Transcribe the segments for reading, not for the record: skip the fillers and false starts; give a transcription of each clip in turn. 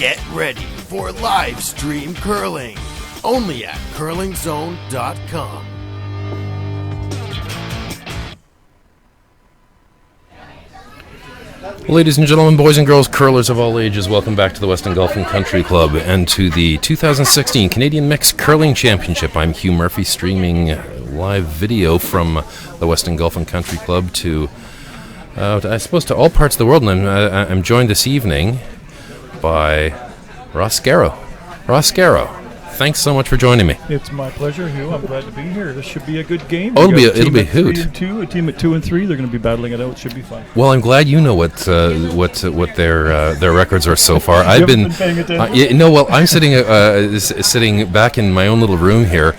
Get ready for live stream curling, only at curlingzone.com. Ladies and gentlemen, boys and girls, curlers of all ages, welcome back to the Weston Golf Country Club and to the 2016 Canadian Mixed Curling Championship. I'm Hugh Murphy, streaming live video from the Weston Golf Country Club to all parts of the world, and I'm joined this evening by Ross Scarrow. Ross Scarrow, thanks so much for joining me. It's my pleasure, Hugh. I'm glad to be here. This should be a good game. Oh, it'll be a hoot. A team at 2 and 3. They're going to be battling it out. It should be fun. Well, I'm glad you know what their records are so far. I've been paying attention. I'm sitting back in my own little room here,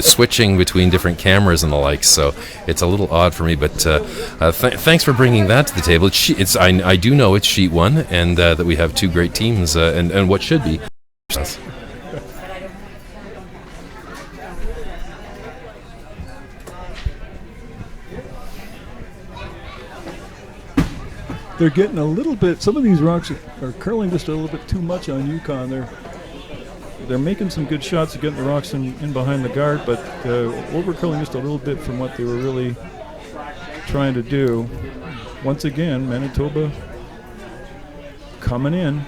switching between different cameras and the like. So it's a little odd for me. But thanks for bringing that to the table. I do know it's sheet one, and that we have two great teams, and what should be. They're getting a little bit. Some of these rocks are curling just a little bit too much on Yukon. They're making some good shots of getting the rocks in behind the guard, but over curling just a little bit from what they were really trying to do. Once again, Manitoba coming in.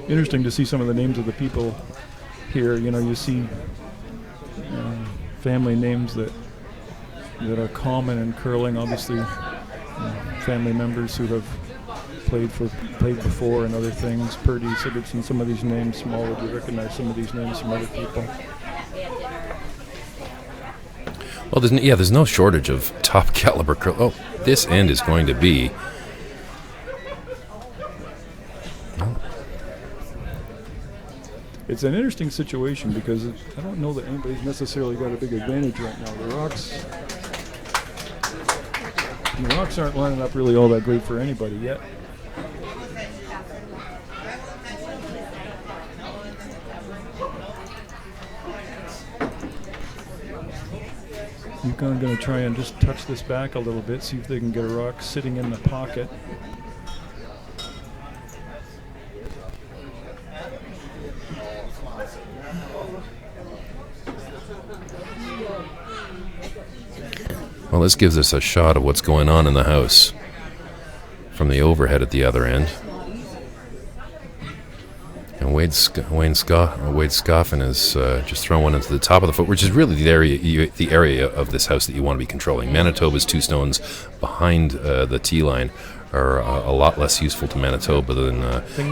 Interesting to see some of the names of the people here. You know, you see family names that are common in curling. Obviously, family members who have played before and other things. Purdy, Sigurdsson, some of these names. Smallwood, you recognize some of these names from other people. Well, there's no shortage of top caliber curl. Oh, this end is going to be. It's an interesting situation because I don't know that anybody's necessarily got a big advantage right now. The rocks aren't lining up really all that great for anybody yet. Yukon going to try and just touch this back a little bit, see if they can get a rock sitting in the pocket. Well, this gives us a shot of what's going on in the house from the overhead at the other end. And Wade Scoffin is just throwing one into the top of the foot, which is really the area of this house that you want to be controlling. Manitoba's two stones behind the tee line are a lot less useful to Manitoba than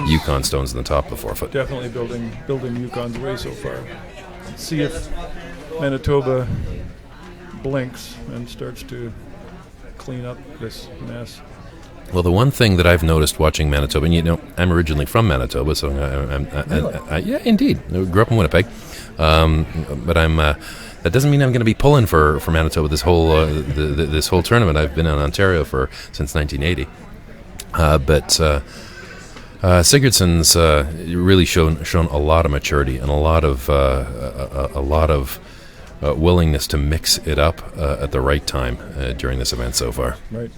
Yukon stones in the top of the forefoot. Definitely building Yukon's way so far. Let's see if Manitoba blinks and starts to clean up this mess. Well, the one thing that I've noticed watching Manitoba, and I'm originally from Manitoba, so yeah, indeed, I grew up in Winnipeg, but that doesn't mean I'm going to be pulling for Manitoba this whole this whole tournament. I've been in Ontario since 1980, but Sigurdsson's really shown a lot of maturity and a lot of willingness to mix it up at the right time during this event so far. Right.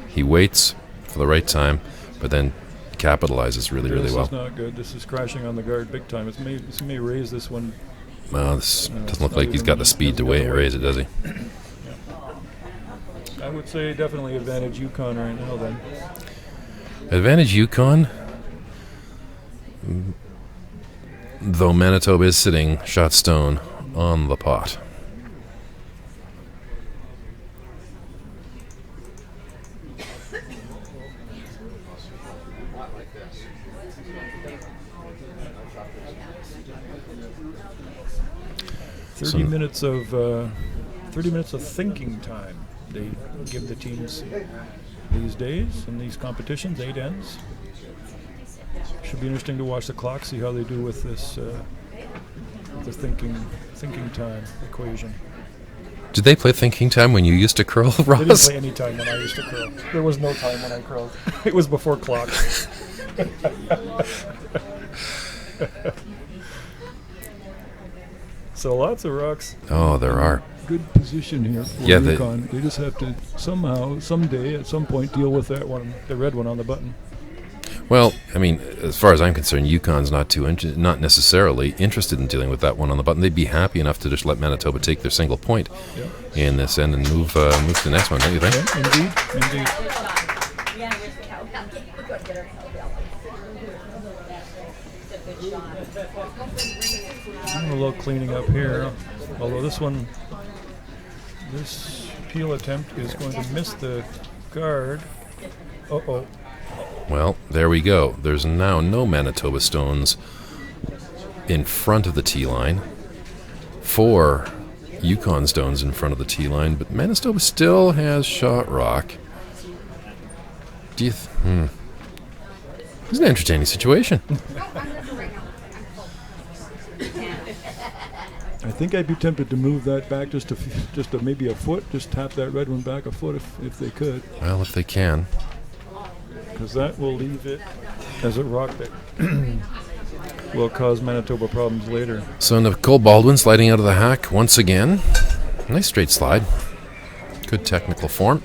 He waits for the right time, but then capitalizes really well. This is not good. This is crashing on the guard big time. This may raise this one. Well, this doesn't look like he's got the speed to raise it, does he? Yeah. I would say definitely advantage Yukon right now then. Advantage Yukon? Though Manitoba is sitting shot stone on the pot. Thirty minutes of thinking time they give the teams these days in these competitions. 8 ends. Should be interesting to watch the clock, see how they do with this the thinking time equation. Did they play thinking time when you used to curl, Ross? They didn't play any time when I used to curl. There was no time when I curled. It was before clock. So lots of rocks. Oh, there are. Good position here for Yeah, Yukon. They just have to somehow, someday, at some point, deal with that one, the red one on the button. Well, I mean, as far as I'm concerned, Yukon's not not necessarily interested in dealing with that one on the button. They'd be happy enough to just let Manitoba take their single point in this end and move to the next one, don't you think? Yeah, indeed. A little cleaning up here, although this peel attempt is going to miss the guard. Uh-oh. Well, there we go. There's now no Manitoba stones in front of the tee line. 4 Yukon stones in front of the tee line, but Manitoba still has shot rock. Do you? It's an entertaining situation. I think I'd be tempted to move that back just maybe a foot, just tap that red one back a foot if they could. Well, if they can. Because that will leave it as a rock that will cause Manitoba problems later. So Nicole Baldwin sliding out of the hack once again. Nice straight slide. Good technical form.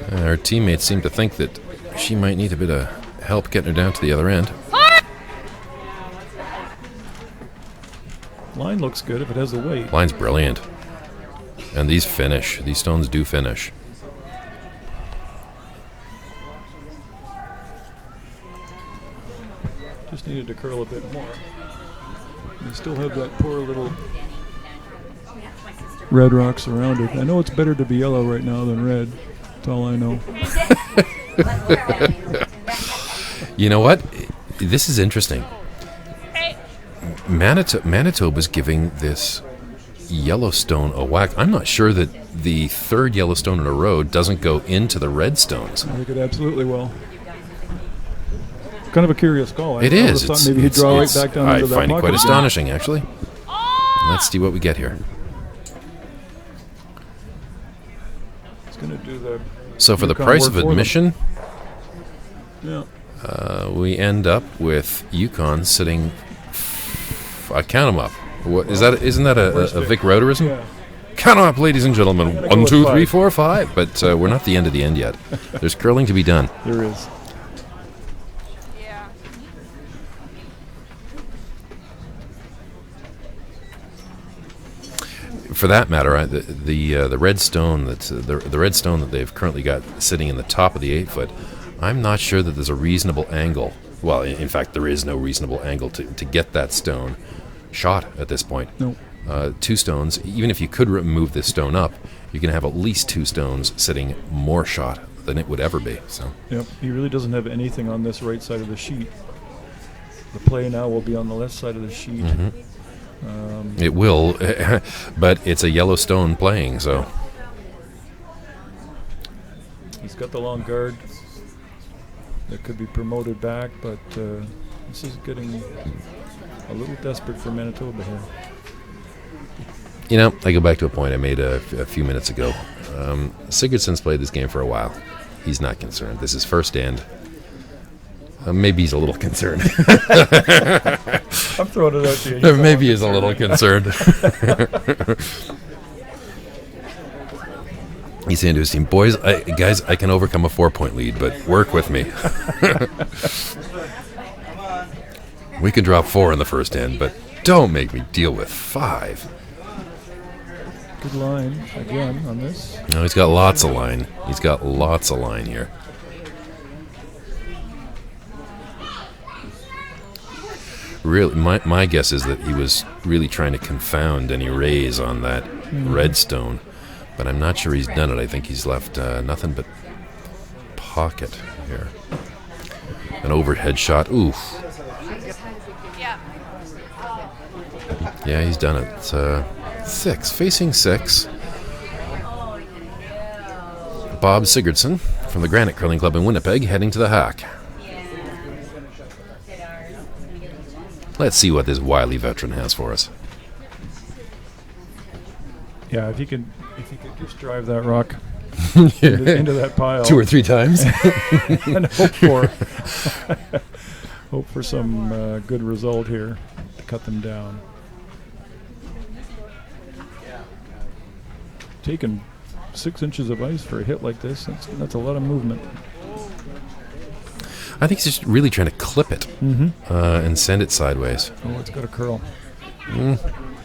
Her teammates seem to think that she might need a bit of help getting her down to the other end. Line looks good if it has the weight. Line's brilliant. And these finish. These stones do finish. Just needed to curl a bit more. You still have that poor little red rock surrounded. I know it's better to be yellow right now than red. That's all I know. You know what? This is interesting. Manitoba's giving this Yellowstone a whack. I'm not sure that the third Yellowstone in a row doesn't go into the red stones. I think it absolutely will. Kind of a curious call. It is. Thought maybe he'd draw right back down into that I find it pocket. quite astonishing, actually. Let's see what we get here. It's going to do the. So for the Yukon price work of for admission, we end up with Yukon sitting. Count them up. What is that? Isn't that a Vic Roderism? Yeah. Count 'em up, ladies and gentlemen. Gotta 1, go 2, with 3, 5. 4, 5. But we're not the end of the end yet. There's curling to be done. There is. For that matter, the red stone the red stone that they've currently got sitting in the top of the 8-foot, I'm not sure that there's a reasonable angle. Well, in fact, there is no reasonable angle to get that stone shot at this point. No. 2 stones, even if you could remove this stone up, you can have at least 2 stones sitting more shot than it would ever be. So. Yep. He really doesn't have anything on this right side of the sheet. The play now will be on the left side of the sheet. Mm-hmm. It will, but it's a yellow stone playing, so. He's got the long guard that could be promoted back, but this is getting a little desperate for Manitoba here. You know, I go back to a point I made a few minutes ago. Sigurdsson's played this game for a while. He's not concerned. This is first end. Maybe he's a little concerned. I'm throwing it out to you. Maybe he's a little concerned. He's saying to his team, boys, guys, I can overcome a 4-point lead, but work with me. We can drop 4 in the first end, but don't make me deal with 5. Good line again on this. No, he's got lots of line. He's got lots of line here. Really, my guess is that he was really trying to confound any raise on that red stone, but I'm not sure he's done it. I think he's left nothing but pocket here. An overhead shot. Oof. Yeah, he's done it. 6, facing 6. Bob Sigurdsson from the Granite Curling Club in Winnipeg heading to the hack. Let's see what this wily veteran has for us. Yeah, if he could just drive that rock into that pile 2 or 3 times. and hope for Hope for some good result here to cut them down. Taking 6 inches of ice for a hit like this, that's a lot of movement. I think he's just really trying to clip it and send it sideways. Oh, it's got a curl.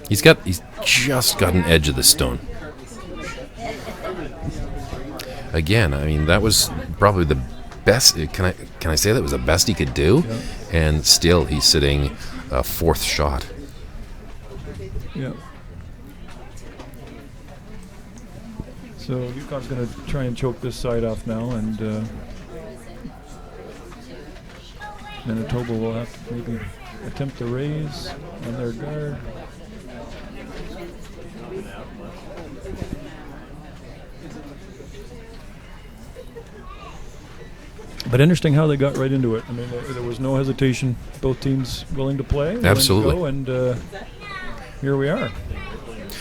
He's just got an edge of the stone. Again, I mean, that was probably the best. Can I say that was the best he could do? Yeah. And still, he's sitting fourth shot. Yeah. So Yukon's going to try and choke this side off now, and Manitoba will have to maybe attempt to raise on their guard. But interesting how they got right into it. I mean, there was no hesitation. Both teams willing to play. Absolutely. To go, and here we are.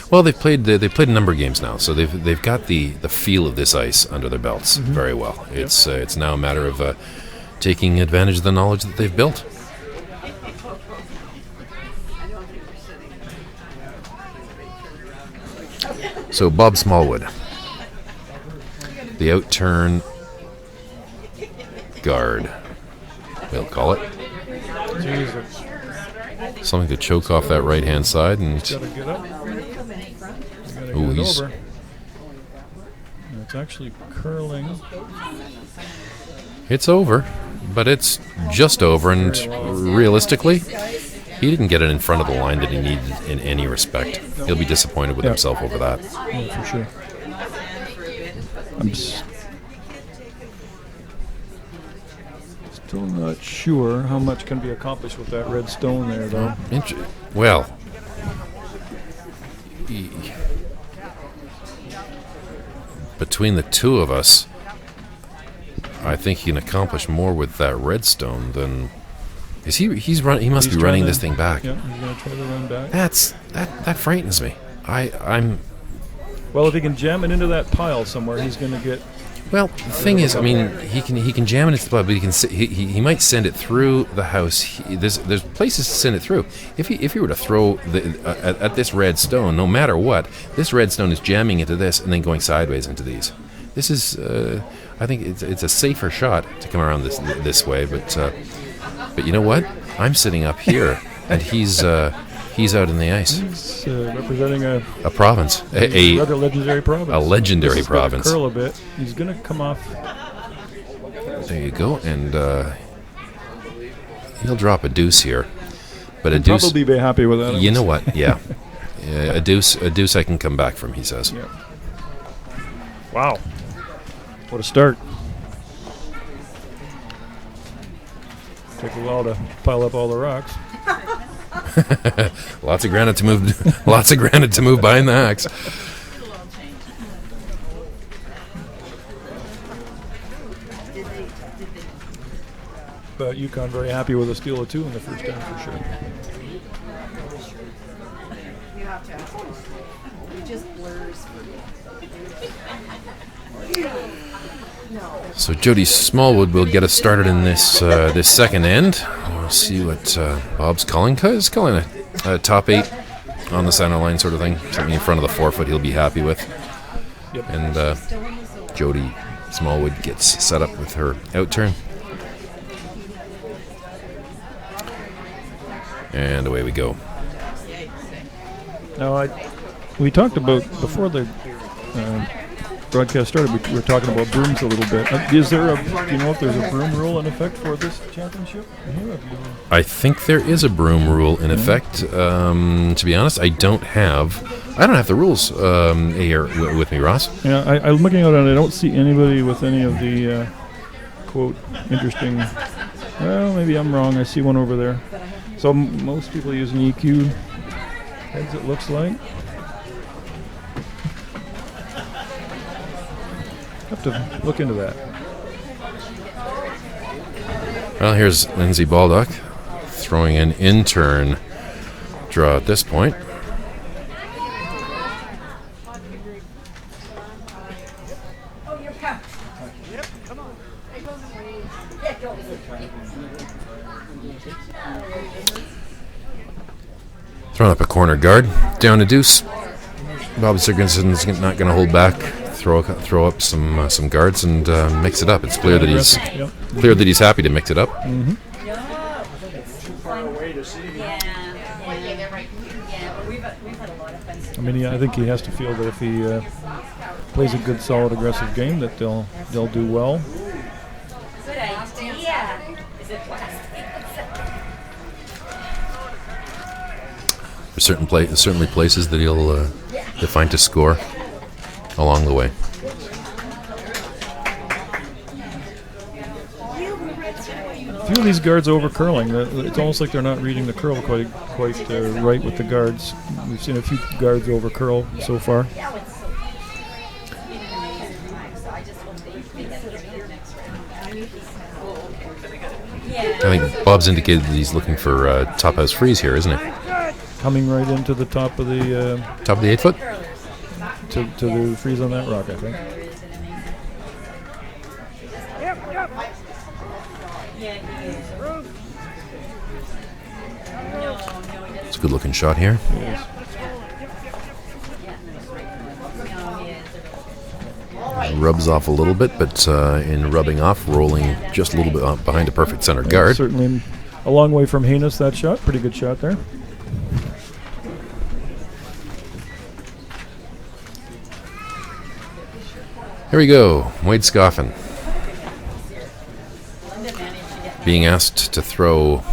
Well, they've played a number of games now, so they've got the feel of this ice under their belts very well. It's now a matter of taking advantage of the knowledge that they've built. So Bob Smallwood, the outturn guard, we'll call it. Jesus. Something to choke off that right-hand side, and Gotta get up. Ooh, Get over. It's actually curling. it's over, but it's just over, and realistically, he didn't get it in front of the line that he needed in any respect. He'll be disappointed with himself over that. Yeah, for sure. I'm still not sure how much can be accomplished with that red stone there, though. Well, between the two of us, I think he can accomplish more with that red stone than... He must be running this thing back. Yeah, he's going to try to run back. That frightens me. I'm... Well, if he can jam it into that pile somewhere, he's going to get... Well, the thing is, I mean, he can jam it into the pile, but he might send it through the house. There's places to send it through. If he were to throw at this red stone, no matter what, this red stone is jamming into this and then going sideways into these. This is, I think it's a safer shot to come around this way, but you know what? I'm sitting up here, and he's out in the ice. He's representing a province, a rather legendary province. A legendary province. Curl a bit. He's going to come off. There you go, and he'll drop a deuce here, but He'll probably be happy with that. You know what? Yeah, a deuce I can come back from. He says. Yeah. Wow, what a start! Take a while to pile up all the rocks. Lots of granite to move. Lots of granite to move behind the axe. But Yukon very happy with a steal of 2 in the first time for sure. You have to. It just blurs for me. So Jody Smallwood will get us started in this second end. We'll see what Bob's calling. He's calling a top 8 on the center line sort of thing. Something in front of the 4 foot he'll be happy with. Yep. And Jody Smallwood gets set up with her outturn. And away we go. Now, we talked about, before the broadcast started, we were talking about brooms a little bit. Do you know if there's a broom rule in effect for this championship? I think there is a broom rule in effect. To be honest, I don't have the rules here with me, Ross. Yeah, I'm looking at it and I don't see anybody with any of the, quote, interesting... Well, maybe I'm wrong. I see one over there. So most people use an EQ heads, it looks like. Have to look into that. Well, here's Lindsay Baldock throwing an in-turn draw at this point. Throwing up a corner guard, down a deuce. Bob Sigurdsson's not going to hold back. Throw up some guards and mix it up. It's clear that he's happy to mix it up. Mm-hmm. I mean, I think he has to feel that if he plays a good, solid, aggressive game, that they'll do well. Good idea. Is it plastic? There's certainly places that he'll find to score along the way. A few of these guards over curling. It's almost like they're not reading the curl quite right with the guards. We've seen a few guards over curl so far. I think Bob's indicated that he's looking for top house freeze here, isn't he? Coming right into the top of the 8 foot. To the freeze on that rock, I think. It's a good looking shot here. Yes. Rubs off a little bit, but in rubbing off, rolling just a little bit behind a perfect center guard. Certainly a long way from heinous, that shot. Pretty good shot there. Here we go. Wade Scoffin being asked to throw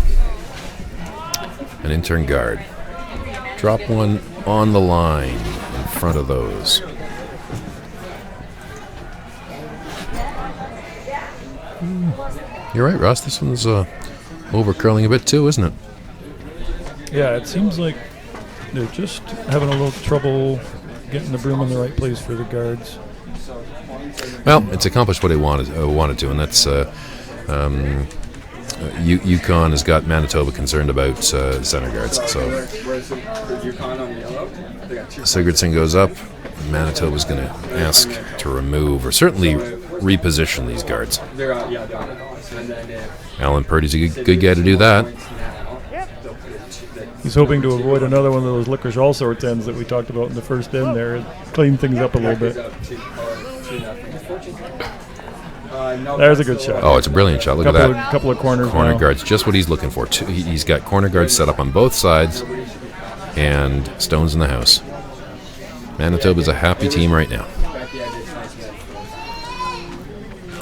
an intern guard. Drop one on the line in front of those. You're right, Ross. This one's over curling a bit too, isn't it? Yeah, it seems like they're just having a little trouble getting the broom in the right place for the guards. Well, it's accomplished what it wanted to, and that's Yukon has got Manitoba concerned about center guards. So Sigurdsson goes up. Manitoba's going to ask to remove or certainly reposition these guards. Alan Purdy's a good guy to do that. He's hoping to avoid another one of those licorice all sorts ends that we talked about in the first end there and clean things up a little bit. There's a good shot. Oh, it's a brilliant shot. Look at that. A couple of corners. Corner now. guards, just what he's looking for. He's got corner guards set up on both sides and stones in the house. Manitoba's a happy team right now.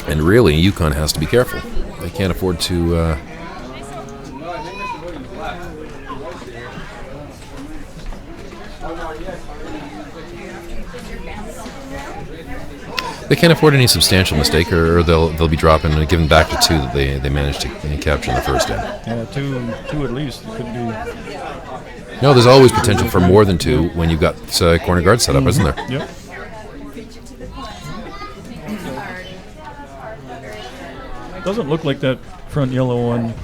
And really, Yukon has to be careful. They can't afford to... They can't afford any substantial mistake, or they'll be dropping and giving back the two that they managed to capture in the first end. Yeah, two at least. It could be. No, there's always potential for more than two when you've got corner guards set up, isn't there? Yep. Doesn't look like that front yellow one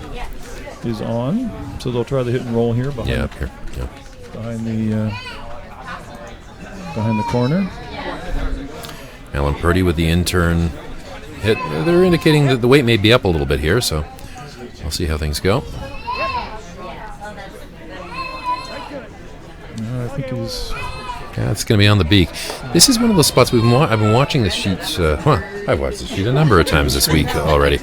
is on, so they'll try the hit and roll here behind. Yeah, up here. Yeah. Behind the corner. Alan Purdy with the intern hit. They're indicating that the weight may be up a little bit here, so we'll see how things go. I think he's... Yeah, it's going to be on the beak. This is one of those spots I've been watching the sheets. I've watched the sheet a number of times this week already.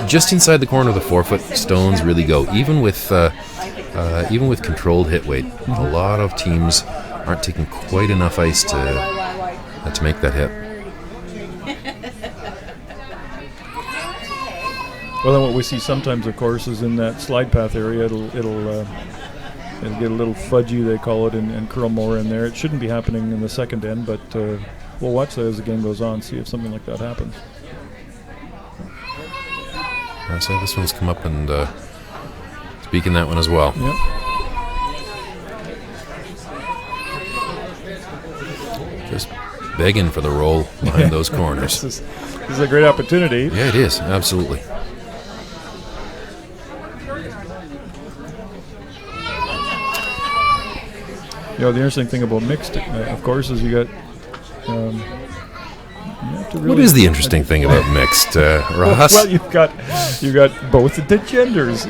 Just inside the corner of the 4-foot, stones really go. Even with controlled hit weight, a lot of teams aren't taking quite enough ice to make that hit. Well, then what we see sometimes, of course, is in that slide path area, it'll get a little fudgy, they call it, and curl more in there. It shouldn't be happening in the second end, but we'll watch that as the game goes on, see if something like that happens. I'd say this one's come up and speaking that one as well. Yep. Just begging for the roll behind those corners. This is a great opportunity. Yeah, it is. Absolutely. You know, the interesting thing about mixed, of course, is you got What is the interesting thing about mixed, Ross? Well, you've got both the genders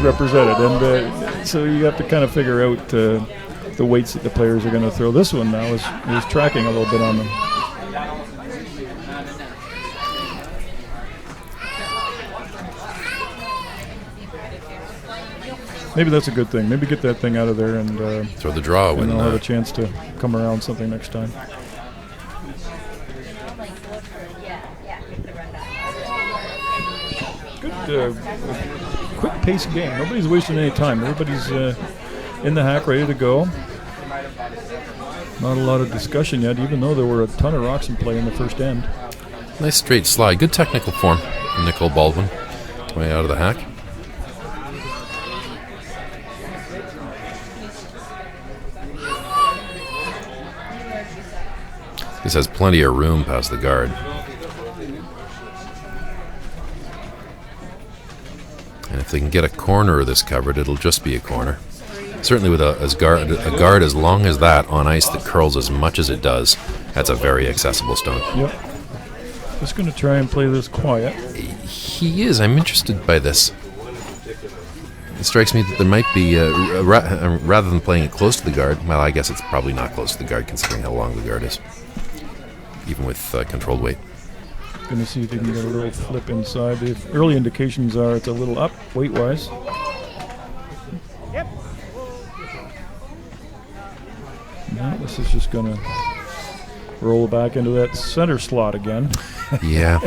represented, and so you have to kind of figure out the weights that the players are going to throw. This one now is tracking a little bit on them. Maybe that's a good thing. Maybe get that thing out of there and throw the draw when they'll have a chance to come around something next time. Good, quick pace game. Nobody's wasting any time. Everybody's in the hack, ready to go. Not a lot of discussion yet, even though there were a ton of rocks in play in the first end. Nice straight slide. Good technical form from Nicole Baldwin. Way out of the hack. This has plenty of room past the guard. And if they can get a corner of this covered, it'll just be a corner. Certainly with a guard as long as that on ice that curls as much as it does, that's a very accessible stone. Yep. Just going to try and play this quiet. He is. I'm interested by this. It strikes me that there might be, rather than playing it close to the guard, well, I guess it's probably not close to the guard considering how long the guard is, even with controlled weight. Going to see if you can get a little flip inside. The early indications are it's a little up weight-wise. Yep. Now this is just going to roll back into that center slot again. Yeah.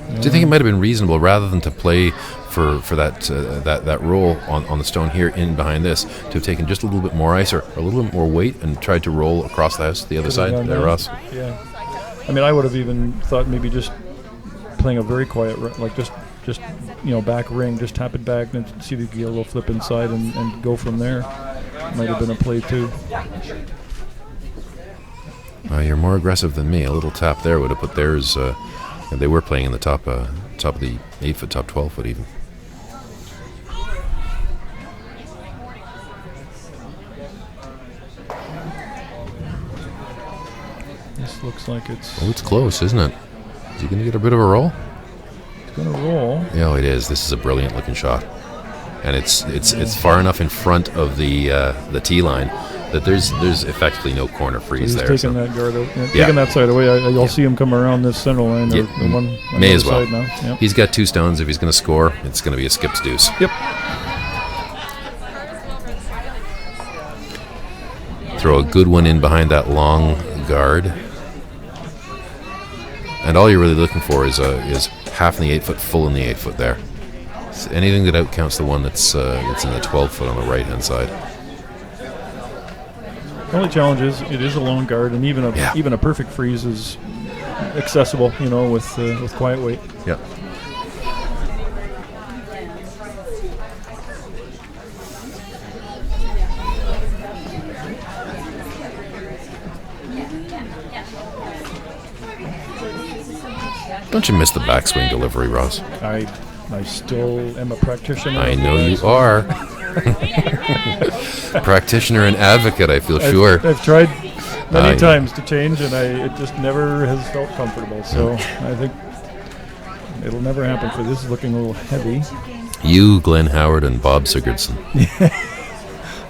Do you think it might have been reasonable, rather than to play for that roll on the stone here in behind this, to have taken just a little bit more ice or a little bit more weight and tried to roll across the house to the other side there, Ross? Yeah. I mean, I would have even thought maybe just playing a very quiet, like just back ring, just tap it back and see if you can get a little flip inside and go from there. Might have been a play too. You're more aggressive than me. A little tap there would have put theirs. They were playing in the top of the 8-foot, top 12-foot even. This looks like it's... Oh, it's close, isn't it? Is he going to get a bit of a roll? It's going to roll. Yeah, it is. This is a brilliant looking shot. And it's far enough in front of the tee line that there's effectively no corner freeze so there. he's taking that guard out, taking that side away. You'll see him come around this center line. Yeah. The one May as well. Side now. Yep. He's got two stones. If he's going to score, it's going to be a skip's deuce. Yep. Throw a good one in behind that long guard. And all you're really looking for is half in the 8-foot, full in the 8-foot there. So anything that outcounts the one that's in the 12-foot on the right-hand side. The only challenge is it is a long guard, and even a perfect freeze is accessible, with quiet weight. Yeah. Don't you miss the backswing delivery, Ross? I still am a practitioner. I know you are. Practitioner and advocate, I feel sure. I've tried many times to change, and it just never has felt comfortable. So I think it'll never happen. For this is looking a little heavy. You, Glenn Howard, and Bob Sigurdsson.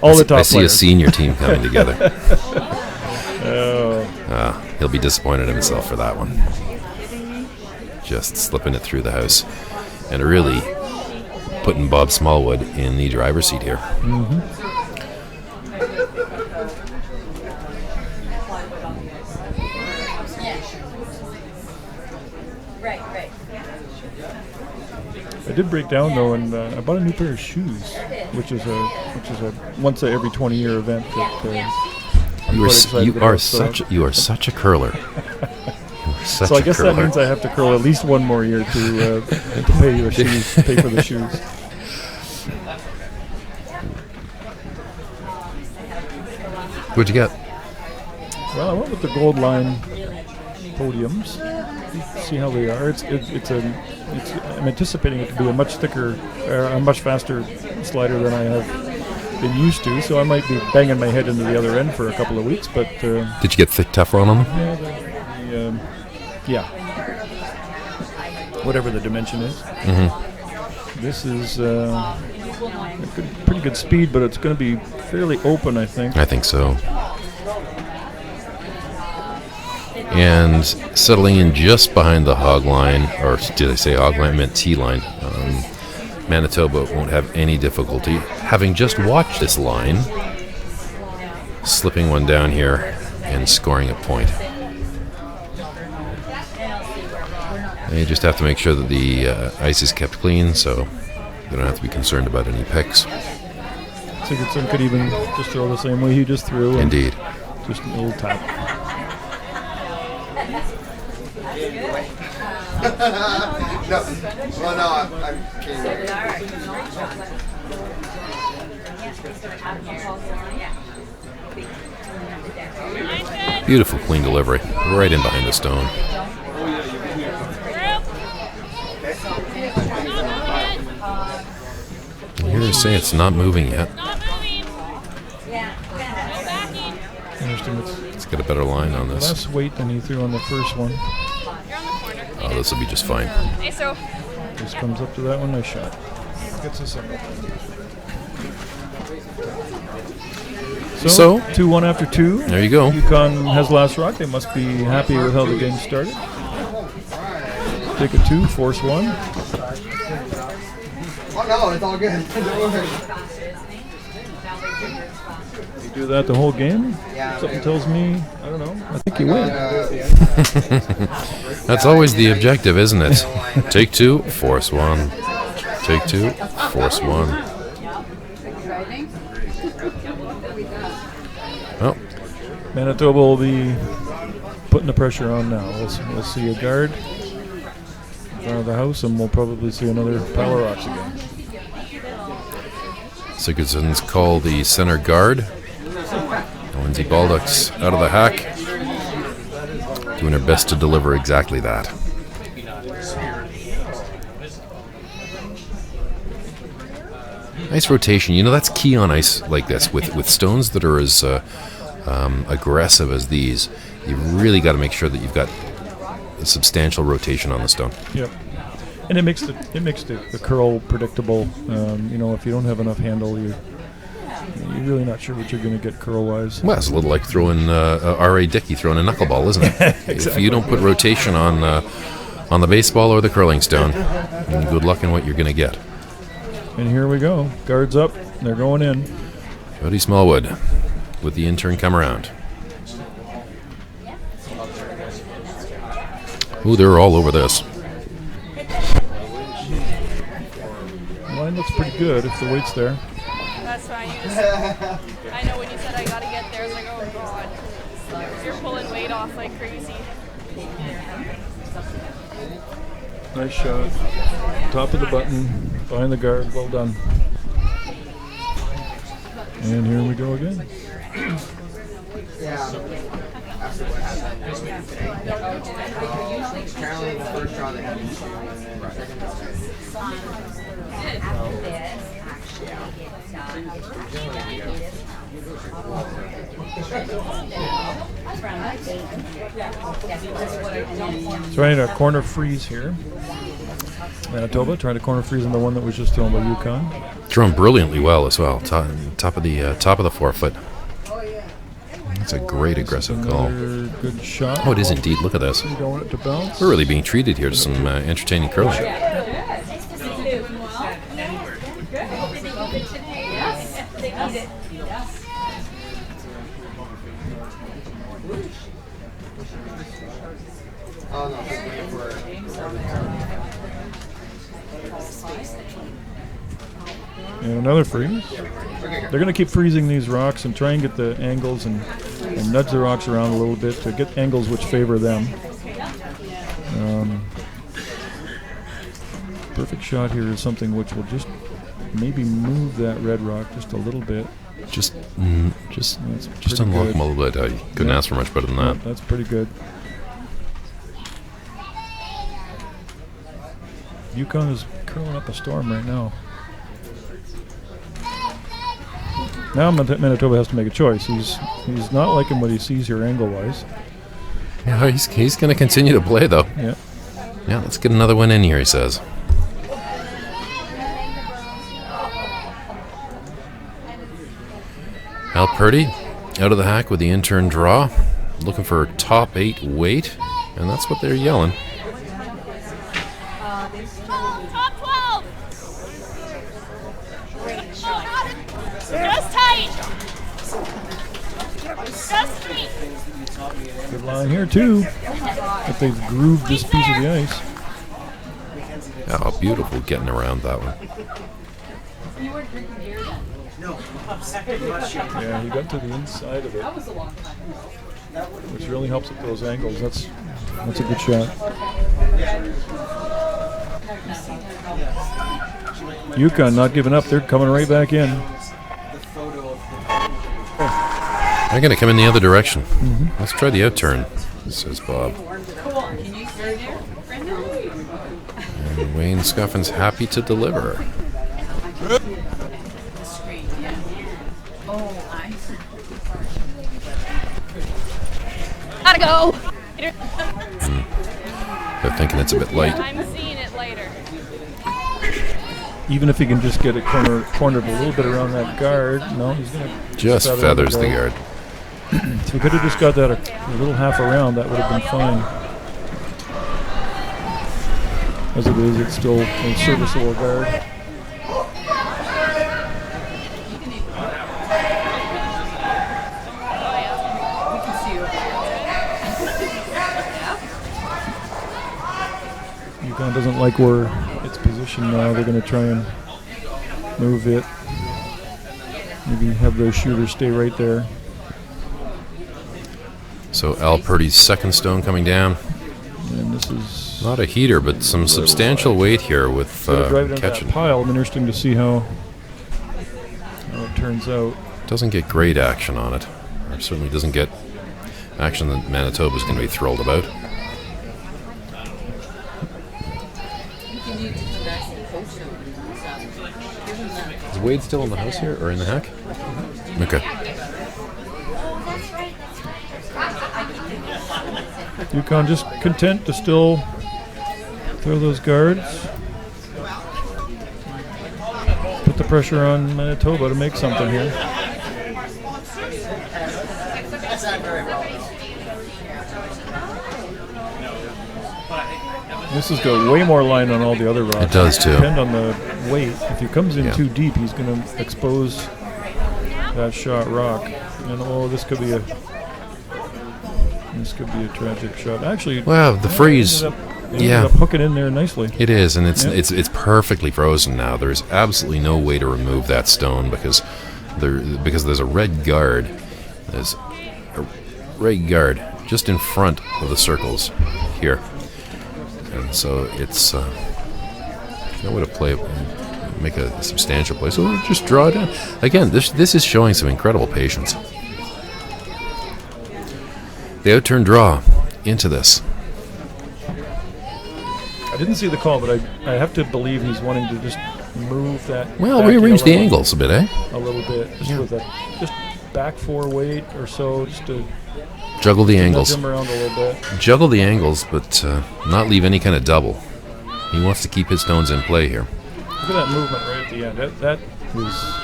All the top I see players. a senior team coming together. Oh. He'll be disappointed in himself for that one. Just slipping it through the house. And really putting Bob Smallwood in the driver's seat here. Mm-hmm. Right. I did break down though, and I bought a new pair of shoes, which is a once every 20-year event that you are such a curler. So I guess that means I have to curl at least one more year to pay for the shoes. What'd you get? Well, I went with the gold line podiums. see how they are. I'm anticipating it to be a much thicker, a much faster slider than I have been used to. So I might be banging my head into the other end for a couple of weeks. But did you get thick Teflon on them? Yeah, whatever the dimension is. This is pretty good speed, but it's going to be fairly open, I think. I think so. And settling in just behind the hog line, or did I say hog line? I meant tee line. Manitoba won't have any difficulty, having just watched this line, slipping one down here and scoring a point. They just have to make sure that the ice is kept clean, so they don't have to be concerned about any picks. Sigurdsson could even just throw the same way he just threw. Indeed. Just a little tap. Beautiful clean delivery, right in behind the stone. Here to say it's not moving yet. Interesting. It's got a better line on this. Less weight than he threw on the first one. Oh, this will be just fine. Just comes up to that one. Nice shot. Gets us up. So 2-1 after 2. There you go. Yukon has last rock. They must be happy with how the game started. Take a 2, force 1. Oh no, it's all good. Don't worry. You do that the whole game? Yeah. Something tells me, I don't know, I think you win. That's always the objective, isn't it? Take 2, force 1. Take 2, force 1. Well, Manitoba will be putting the pressure on now. We'll see a guard in front of the house, and we'll probably see another pile of rocks again. Sigurdsson's call the center guard. Lindsay Baldock's out of the hack, doing her best to deliver exactly that. Nice rotation. You know, that's key on ice like this. With stones that are as aggressive as these, you really got to make sure that you've got a substantial rotation on the stone. Yep. And it makes the curl predictable. You know, if you don't have enough handle, you're really not sure what you're going to get curl-wise. Well, it's a little like throwing R.A. Dickey throwing a knuckleball, isn't it? Exactly. If you don't put rotation on the baseball or the curling stone, then good luck in what you're going to get. And here we go. Guards up. They're going in. Jody Smallwood with the intern come around. Ooh, they're all over this. Line looks pretty good if the weight's there. That's fine. I know when you said I gotta get there, I was like, oh god. You're pulling weight off like crazy. Nice shot. Top of the button. Behind the guard. Well done. And here we go again. Apparently the first shot they had to shoot, and then the Trying a corner freeze here. Manitoba trying to corner freeze on the one that was just thrown by Yukon. Thrown brilliantly well as well. Top of the forefoot. That's a great aggressive call. Another good shot. Oh, it is indeed. Look at this. You don't want it to bounce. We're really being treated here to some entertaining curling. And another freeze. They're going to keep freezing these rocks and try and get the angles and nudge the rocks around a little bit to get angles which favor them. Perfect shot here is something which will just maybe move that red rock just a little bit. Just That's unlock good. them a little bit. I couldn't ask for much better than that. That's pretty good. Yukon is curling up a storm right now. Now Manitoba has to make a choice. He's not liking what he sees here angle-wise. Yeah, he's going to continue to play, though. Yeah. Yeah, let's get another one in here, he says. Al Purdy out of the hack with the in-turn draw, looking for top 8 weight, and that's what they're yelling. Top 12. Just tight. Just tight. Good line here, too. If they've grooved this piece of the ice. Oh, beautiful getting around that one. Yeah, he got to the inside of it, which really helps with those angles. That's a good shot. Yukon not giving up. They're coming right back in. I'm going to come in the other direction. Let's try the outturn, says Bob. And Wayne Scuffin's happy to deliver. Gotta go. They're thinking it's a bit light. I'm seeing it later. Even if he can just get it cornered a little bit around that guard. No, he's going to Just feathers the guard. So he could have just got that a little half around. That would have been fine. As it is, it's still a serviceable guard. Yukon doesn't like where it's positioned now. They're going to try and move it. Maybe have those shooters stay right there. So Al Purdy's second stone coming down. And this is Not a heater, but some substantial weight here with driving into catching. that pile. It'll be interesting to see how it turns out. Doesn't get great action on it. Or certainly doesn't get action that Manitoba's going to be thrilled about. Is Wade still in the house here, or in the hack? Okay. Yukon just content to still throw those guards. Put the pressure on Manitoba to make something here. This has got way more line on all the other rocks. It does too. Depend on the weight. If he comes in Yeah. too deep, he's going to expose that shot rock. And this could be a tragic shot. Actually, Well, the freeze. They ended Yeah. up hooking in there nicely. It is, and it's Yep. it's perfectly frozen now. There's absolutely no way to remove that stone because there's a red guard. There's a red guard just in front of the circles here, and so it's no way to play, make a substantial play. So we'll just draw it in. Again, this is showing some incredible patience. The outturn draw into this. I didn't see the call, but I have to believe he's wanting to just move that. Well, back rearrange the yellow angles a bit, eh? a little bit, just with a just back 4 weight or so, just to Juggle the nudge angles. him around a little bit. Juggle the angles, but not leave any kind of double. He wants to keep his stones in play here. Look at that movement right at the end. That was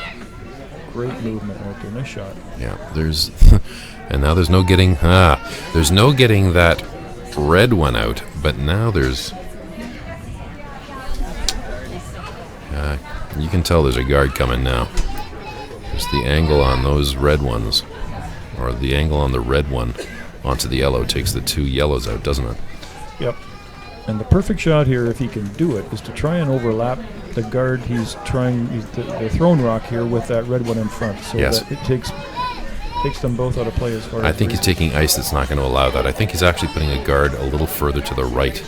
great movement right there. Nice shot. Yeah, there's, and now there's no getting that red one out. But now there's, you can tell there's a guard coming now. There's the angle on those red ones, or the angle on the red one onto the yellow takes the 2 yellows out, doesn't it? Yep. And the perfect shot here, if he can do it, is to try and overlap the guard the thrown rock here with that red one in front, so Yes. that it takes them both out of play as far as I think he's racing. taking ice that's not going to allow that. I think he's actually putting a guard a little further to the right.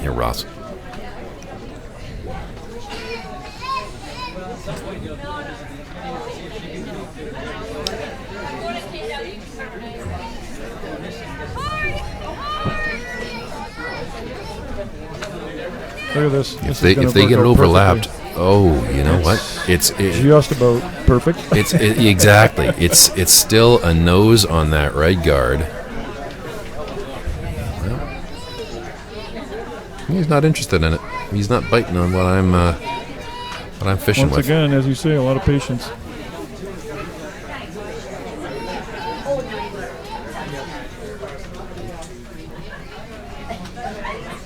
Here, Ross. Look at this. If they get it overlapped, you know what? It's just about perfect. Exactly. It's still a nose on that right guard. Well, he's not interested in it. He's not biting on what I'm fishing with. Once again, as you say, a lot of patience.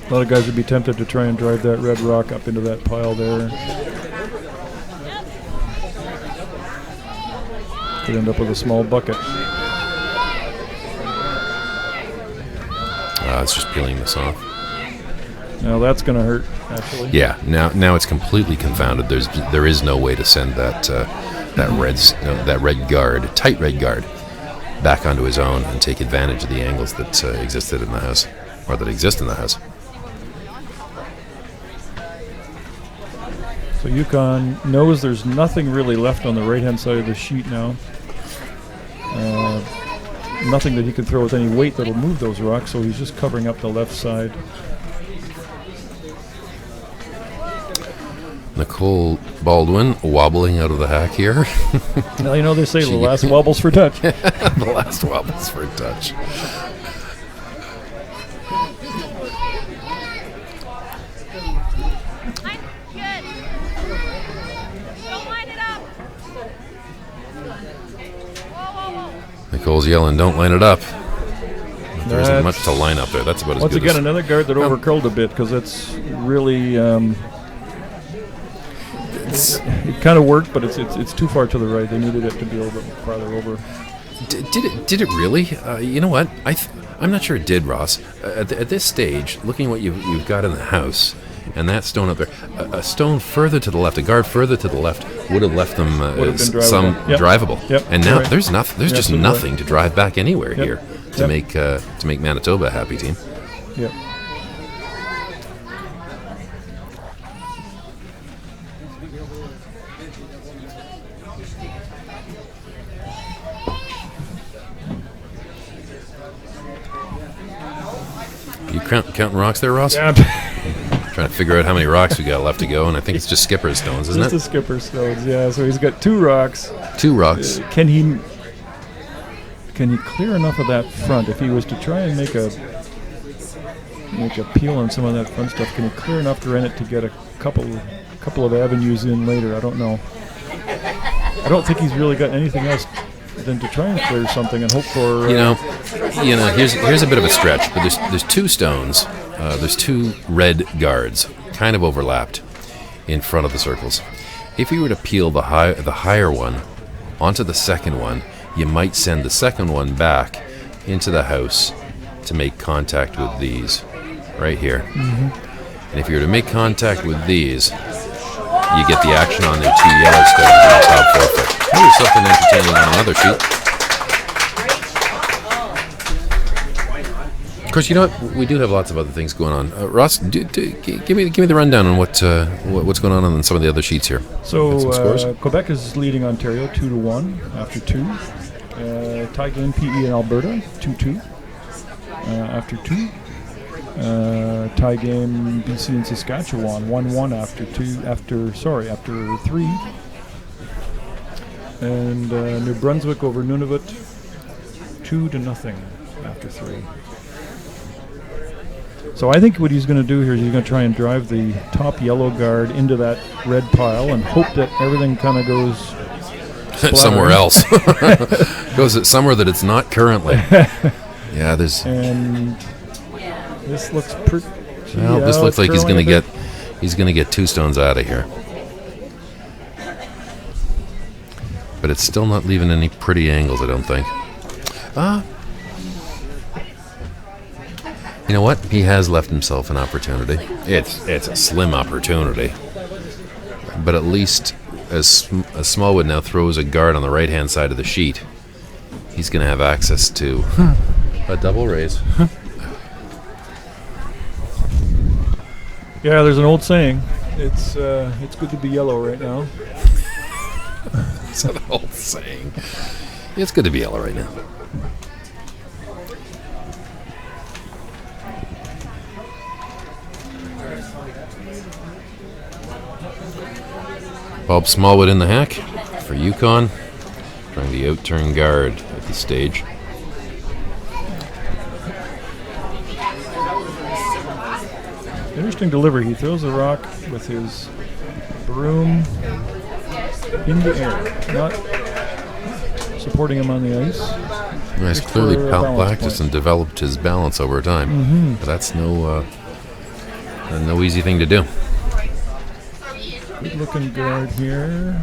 A lot of guys would be tempted to try and drive that red rock up into that pile there. Could end up with a small bucket. It's just peeling this off. Now that's going to hurt, actually. Yeah. Now it's completely confounded. There is no way to send that red guard, tight red guard, back onto his own and take advantage of the angles that existed in the house, or that exist in the house. So Yukon knows there's nothing really left on the right-hand side of the sheet now. Nothing that he can throw with any weight that'll move those rocks, so he's just covering up the left side. Nicole Baldwin wobbling out of the hack here. Well, you know, they say the last wobbles for touch. The last wobbles for touch. Nicole's yelling, "Don't line it up." There isn't much to line up there. That's about as good as... Once again, another guard that overcurled a bit, because it's really... it kind of worked, but it's too far to the right. They needed it to be a little bit farther over. Did it really? You know what? I'm not sure it did, Ross. At this stage, looking at what you've got in the house, and that stone up there, a stone further to the left, a guard further to the left, would have left them some drivable. Yep. And now Right. there's just nothing right. to drive back anywhere here to Yep. make Manitoba a happy team. Yep. You counting rocks there, Ross? Yeah. Trying to figure out how many rocks we got left to go, and I think it's just skipper's stones, isn't Just it? the skipper stones, yeah. So he's got 2 rocks. 2 rocks. Can he clear enough of that front? If he was to try and make a peel on some of that front stuff, can he clear enough granite to get a couple of avenues in later? I don't know. I don't think he's really got anything else than to try and clear something and hope for. Here's a bit of a stretch, but there's 2 stones. There's 2 red guards, kind of overlapped, in front of the circles. If you were to peel the higher one onto the second one, you might send the second one back into the house to make contact with these, right here. Mm-hmm. And if you were to make contact with these, you get the action on their 2 yellow stones in the top forfeit. Here's something entertaining on another sheet. Of course, you know what? We do have lots of other things going on. Ross, give me the rundown on what's going on some of the other sheets here. So Quebec is leading Ontario 2-1 after 2. Tie game PE in Alberta 2-2 after 2. Tie game BC and Saskatchewan 1-1 after 3. And New Brunswick over Nunavut 2-0 after 3. So I think what he's going to do here is he's going to try and drive the top yellow guard into that red pile and hope that everything kind of goes somewhere else. Goes somewhere that it's not currently. Yeah, there's. And this looks pretty. Well, this looks like he's going to get 2 stones out of here. But it's still not leaving any pretty angles, I don't think. You know what? He has left himself an opportunity. It's a slim opportunity. But at least as Smallwood now throws a guard on the right-hand side of the sheet, he's going to have access to a double raise. Yeah, there's an old saying. It's good to be yellow right now. That's an old saying. It's good to be yellow right now. Bob Smallwood in the hack for Yukon, trying the out-turn guard at the stage. Interesting delivery. He throws the rock with his broom in the air, not supporting him on the ice. Well, he's clearly practiced and developed his balance over time. But that's no easy thing to do. Good looking guard here.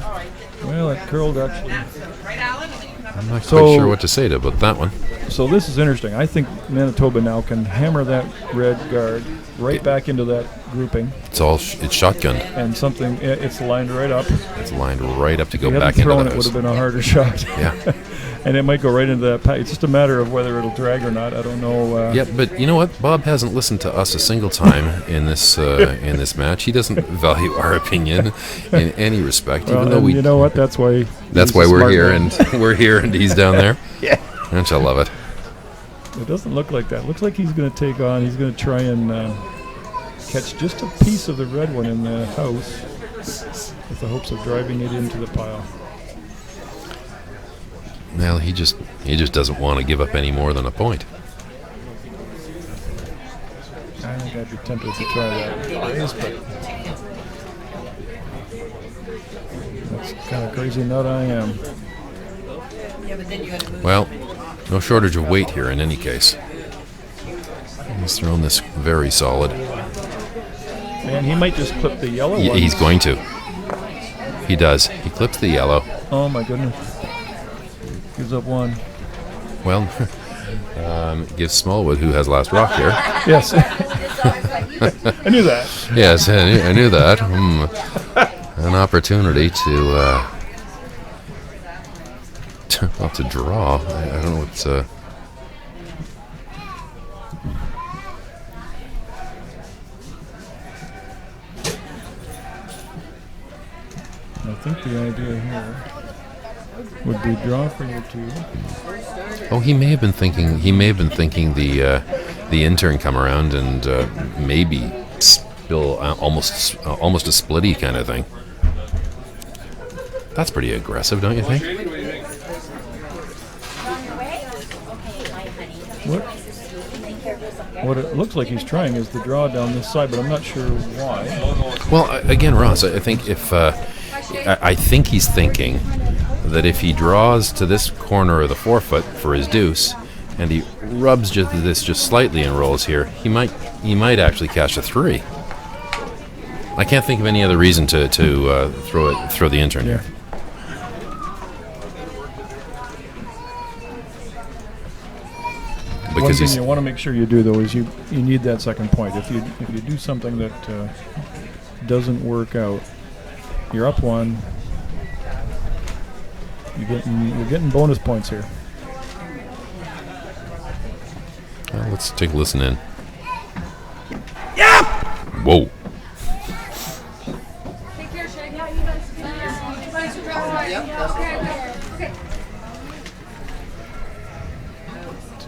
Well, it curled actually. I'm not quite sure what to say about that one. So this is interesting. I think Manitoba now can hammer that red guard right back into that grouping. It's shotgunned. And it's lined right up. It's lined right up to go If he back hadn't into thrown the it would house. have been a harder shot. Yeah. And it might go right into that pack. It's just a matter of whether it'll drag or not. I don't know. Yeah, but you know what? Bob hasn't listened to us a single time in this match. He doesn't value our opinion in any respect, Well, even though you know what? That's why. That's why we're here, and we're here, and he's down there. Yeah. Don't you love it? It doesn't look like that. It looks like he's going to take on. He's going to try and catch just a piece of the red one in the house with the hopes of driving it into the pile. Well, he just doesn't want to give up any more than a point. I think I'd be tempted to try that raise, but that's kind of crazy nut I am. Well, no shortage of weight here in any case. He's thrown this very solid. Man, he might just clip the yellow one. He's going to. He does. He clips the yellow. Oh my goodness. Gives up one. Well, gives Smallwood, who has last rock here. Yes. I knew that. Yes, I knew that. An opportunity to draw. I don't know what's. I think the idea here would be draw for you two. Oh, he may have been thinking. The intern come around and maybe spill almost a splitty kind of thing. That's pretty aggressive, don't you think? What it looks like he's trying is the draw down this side, but I'm not sure why. Well, again, Ross, I think I think he's thinking that if he draws to this corner of the forefoot for his deuce, and he rubs just slightly and rolls here, he might actually catch a 3. I can't think of any other reason to throw the intern here. Because one thing you want to make sure you do though is you need that second point. If you do something that doesn't work out, you're up one. You're getting bonus points here. Well, let's take a listen in. Yeah. Whoa.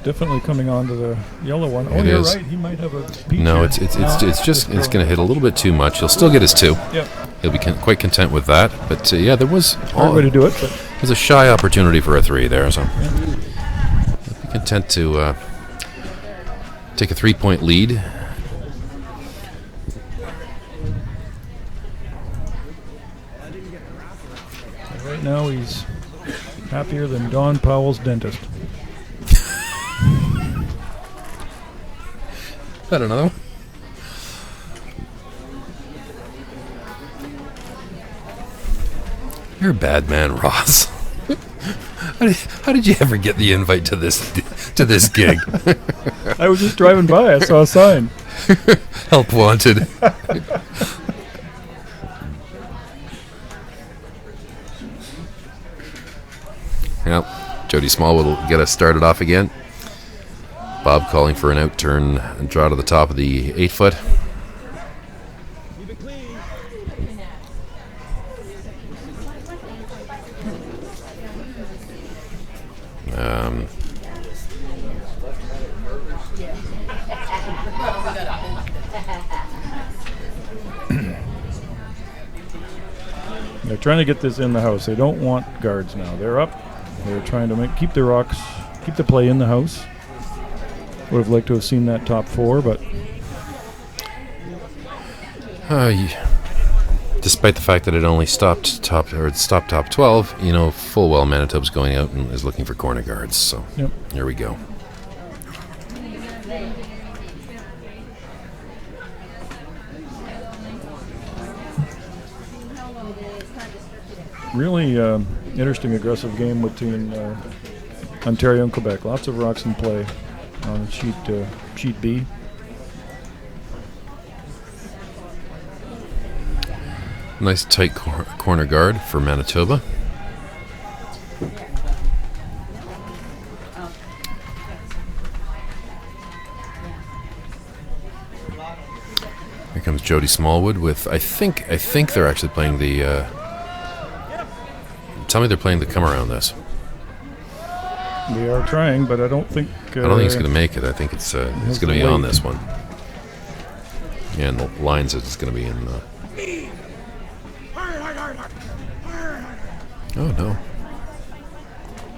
Definitely coming onto the yellow one. Oh, you're right. He might have a peach. No, here. it's going to hit a little bit too much. He'll still get his 2. Yep. He'll be quite content with that. But yeah, there was hard way to do it. But there's a shy opportunity for a 3 there, so he'll be content to take a 3-point lead. Right now, he's happier than Don Powell's dentist. Is that another one? You're a bad man, Ross. How did you ever get the invite to this gig? I was just driving by. I saw a sign. Help wanted. Well, Jody Smallwood will get us started off again. Bob calling for an out turn and draw to the top of the 8-foot. They're trying to get this in the house. They don't want guards now. They're up. They're trying to keep the rocks, keep the play in the house. Would have liked to have seen that top 4, but despite the fact that it only stopped top 12, you know full well Manitoba's going out and is looking for corner guards. So yep. Here we go. Really interesting, aggressive game between Ontario and Quebec. Lots of rocks in play on sheet B. Nice tight corner guard for Manitoba. Here comes Jody Smallwood with I think they're actually playing the. Tell me they're playing the come around this. They are trying, but I don't think. I don't think it's going to make it. I think it's going to be on this one. Yeah, and the lines is going to be in. Oh no!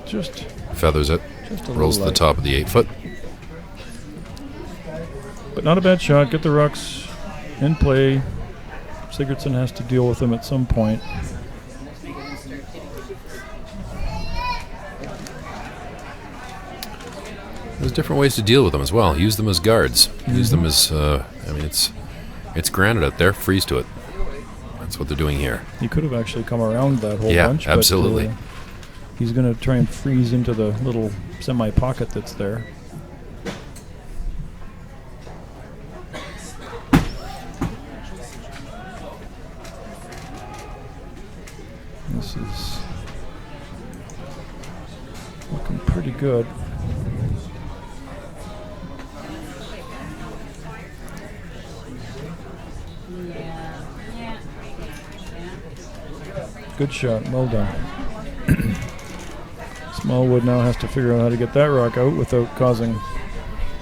Just feathers it. Rolls to the top of the 8-foot. But not a bad shot. Get the rocks in play. Sigurdsson has to deal with them at some point. There's different ways to deal with them as well. Use them as guards. Use them as. It's granite out there. Freeze to it. That's what they're doing here. He could have actually come around that whole bunch. Yeah, absolutely. But, he's going to try and freeze into the little semi-pocket that's there. This is looking pretty good. Good shot. Well done. Smallwood now has to figure out how to get that rock out without causing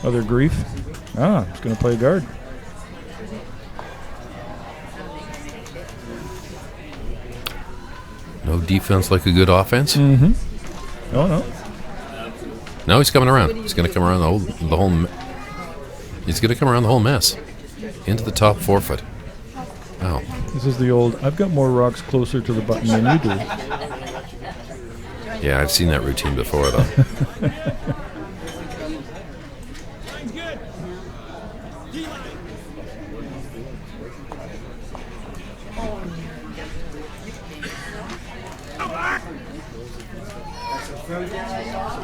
other grief. He's going to play guard. No defense like a good offense. Mm-hmm. Oh, no. No, he's coming around. He's going to come around the whole. He's going to come around the whole mess into the top 4-foot. Oh. This is the old, I've got more rocks closer to the button than you do. Yeah, I've seen that routine before, though.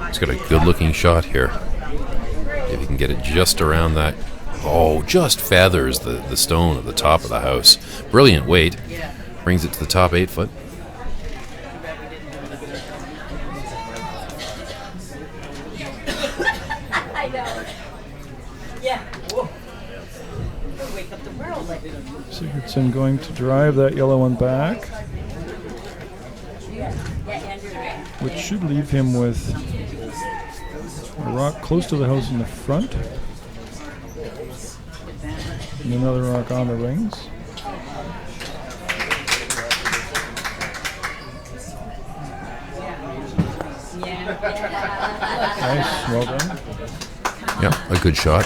He's got a good-looking shot here. If he can get it just around that. Oh, just feathers the stone at the top of the house. Brilliant weight. Brings it to the top 8-foot. I know. Yeah. Wake up the world. Sigurdsson going to drive that yellow one back, which should leave him with a rock close to the house in the front. And another rock on the rings. Nice, well done. Yeah, a good shot.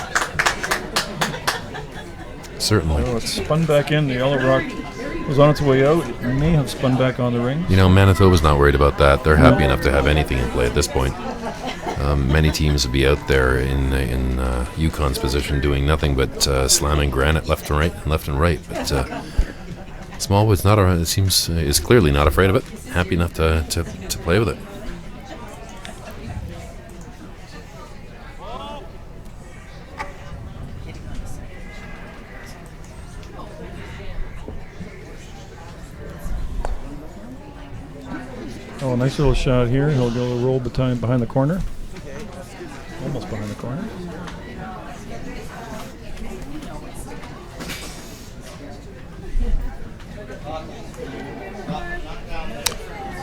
Certainly. Oh, it spun back in. The yellow rock was on its way out. It may have spun back on the ring. You know, Manitoba's not worried about that. They're happy enough to have anything in play at this point. Many teams would be out there in Yukon's position doing nothing but slamming granite left and right. But Smallwood's not around. It seems is clearly not afraid of it. Happy enough to play with it. Oh, a nice little shot here. He'll go roll behind the corner. Almost behind the corner.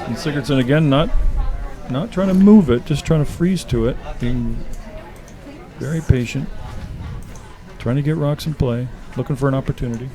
And Sigurdsson again, not trying to move it, just trying to freeze to it. Being very patient. Trying to get rocks in play. Looking for an opportunity.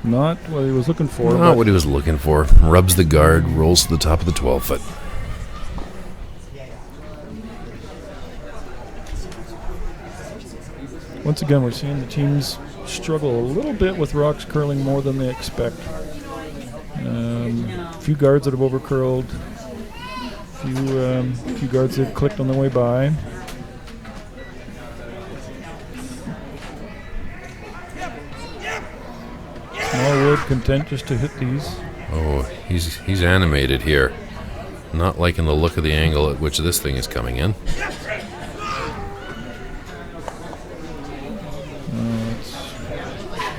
Not what he was looking for. Not what he was looking for. Rubs the guard, rolls to the top of the 12-foot. Once again, we're seeing the teams struggle a little bit with rocks curling more than they expect. A few guards that have overcurled. Few guards that have clicked on the way by. Smallwood content just to hit these. Oh, he's animated here. Not liking the look of the angle at which this thing is coming in.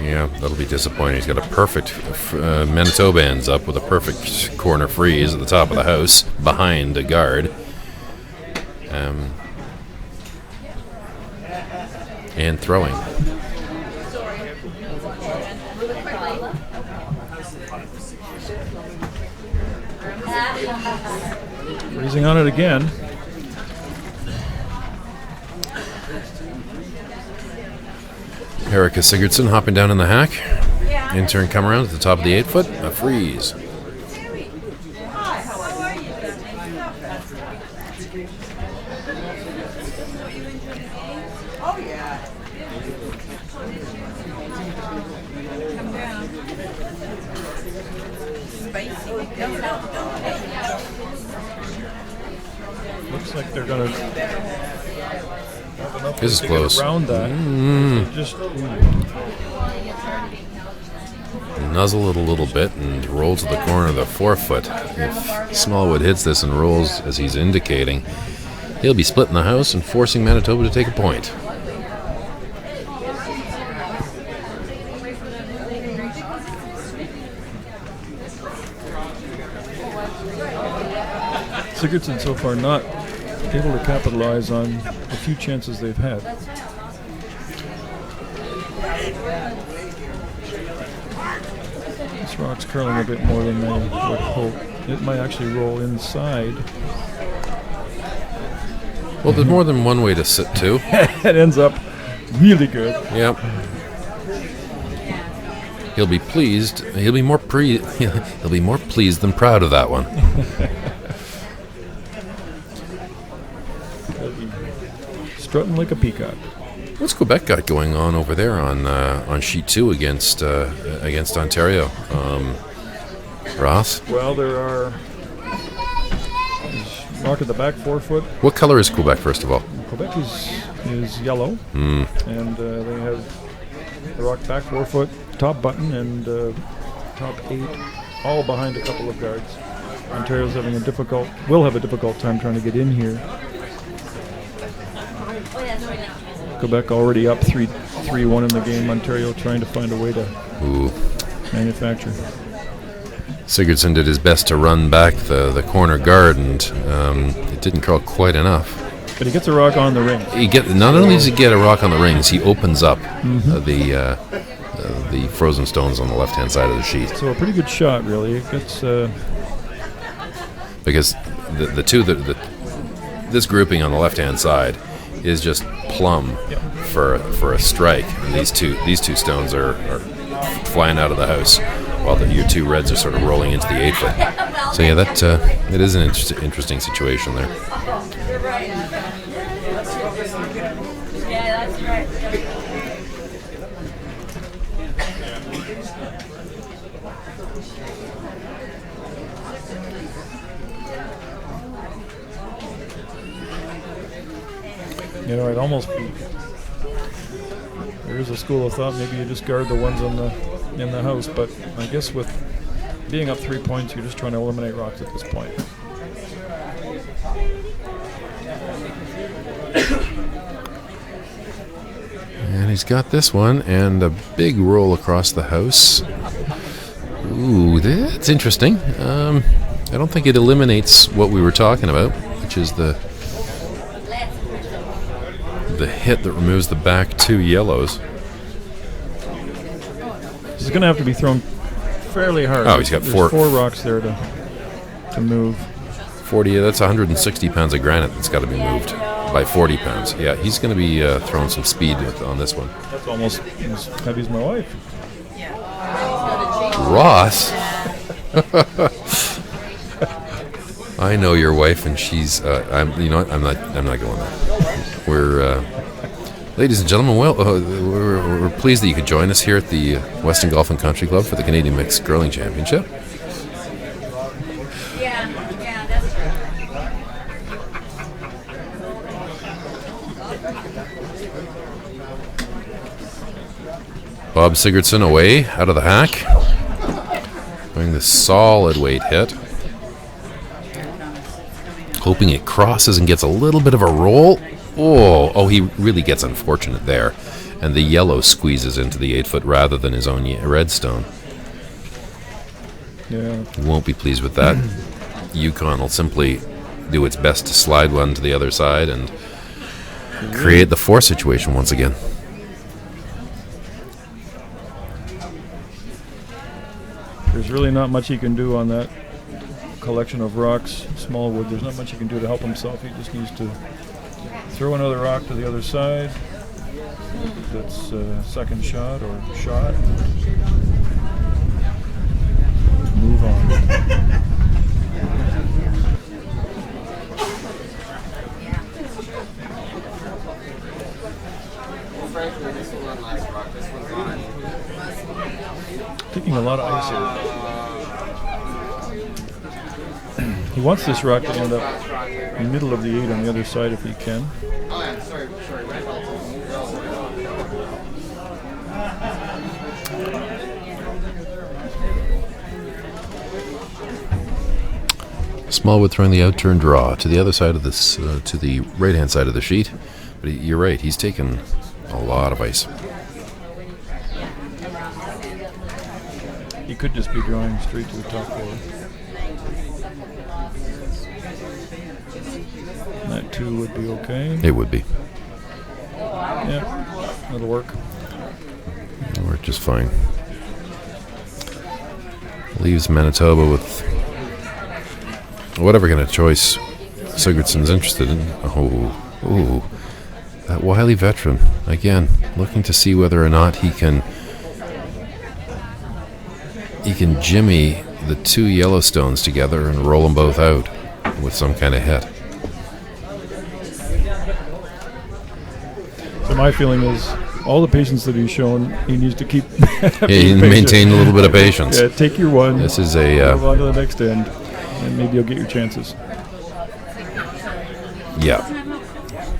Yeah, that'll be disappointing. He's got a perfect... Manitoba ends up with a perfect corner freeze at the top of the house, behind a guard. And throwing. Freezing on it again. Erica Sigurdsson hopping down in the hack. In turn, come around at the top of the 8-foot. A freeze. Looks like they're going to... This is close. Around that. Just Nuzzle it a little bit and roll to the corner of the 4-foot. If Smallwood hits this and rolls as he's indicating, he'll be splitting the house and forcing Manitoba to take a point. Sigurdsson so far not able to capitalize on the few chances they've had. This rock's curling a bit more than they would hope. It might actually roll inside. Well, there's more than one way to sit, too. It ends up really good. Yep. He'll be pleased. He'll be more he'll be more pleased than proud of that one. Strutting like a peacock. What's Quebec got going on over there on sheet 2 against Ontario? Ross? Well, there are rock at the back 4-foot. What color is Quebec, first of all? Quebec is yellow, and they have the rock back 4-foot, top button, and top 8, all behind a couple of guards. Ontario's will have a difficult time trying to get in here. Quebec already up 3-1 in the game. Ontario trying to find a way to manufacture. Sigurdsson did his best to run back the corner guard, and it didn't curl quite enough. But he gets a rock on the ring. Not only does he get a rock on the rings, he opens up the frozen stones on the left-hand side of the sheet. So a pretty good shot, really. It gets because this grouping on the left-hand side is just plumb for a strike. And these two stones are flying out of the house, while your two reds are sort of rolling into the 8-foot. So yeah, that it is an interesting situation there. You're right. Yeah, that's right. You know, I'd almost be. There is a school of thought maybe you just guard the ones in the house, but I guess with being up 3 points, you're just trying to eliminate rocks at this point. And he's got this one, and a big roll across the house. Ooh, that's interesting. I don't think it eliminates what we were talking about, which is the hit that removes the back 2 yellows. This is going to have to be thrown fairly hard. Oh, he's got There's 4 rocks there to move. 40, that's 160 pounds of granite that's got to be moved by 40 pounds. Yeah, he's going to be throwing some speed on this one. That's almost as heavy as my wife. Ross? I know your wife, and she's. You know what? I'm not going there. We're, ladies and gentlemen. Well, we're pleased that you could join us here at the Weston Golf Country Club for the Canadian Mixed Curling Championship. Yeah, that's true. Bob Sigurdsson away out of the hack, doing the solid weight hit. Hoping it crosses and gets a little bit of a roll. Oh, he really gets unfortunate there. And the yellow squeezes into the 8-foot rather than his own red stone. Yeah. He won't be pleased with that. Yukon will simply do its best to slide one to the other side and create the 4 situation once again. There's really not much he can do on that collection of rocks, small wood. There's not much he can do to help himself. He just needs to throw another rock to the other side. That's second shot or shot. Move on. Taking a lot of ice here. He wants this rock to end up in the middle of the 8 on the other side if he can. Oh, yeah, sorry. Smallwood throwing the outturn draw to the other side of this, to the right-hand side of the sheet. But you're right, he's taken a lot of ice. He could just be drawing straight to the top 4. That 2 would be okay. It would be. Yeah, that'll work. It'll work just fine. Leaves Manitoba with whatever kind of choice Sigurdsson's interested in. Oh, that wily veteran again, looking to see whether or not he can jimmy the 2 Yellowstones together and roll them both out with some kind of hit. So my feeling is all the patience that he's shown, he needs to keep Maintain a little bit of patience. Yeah, take your one. This is move on to the next end, and maybe you'll get your chances. yeah.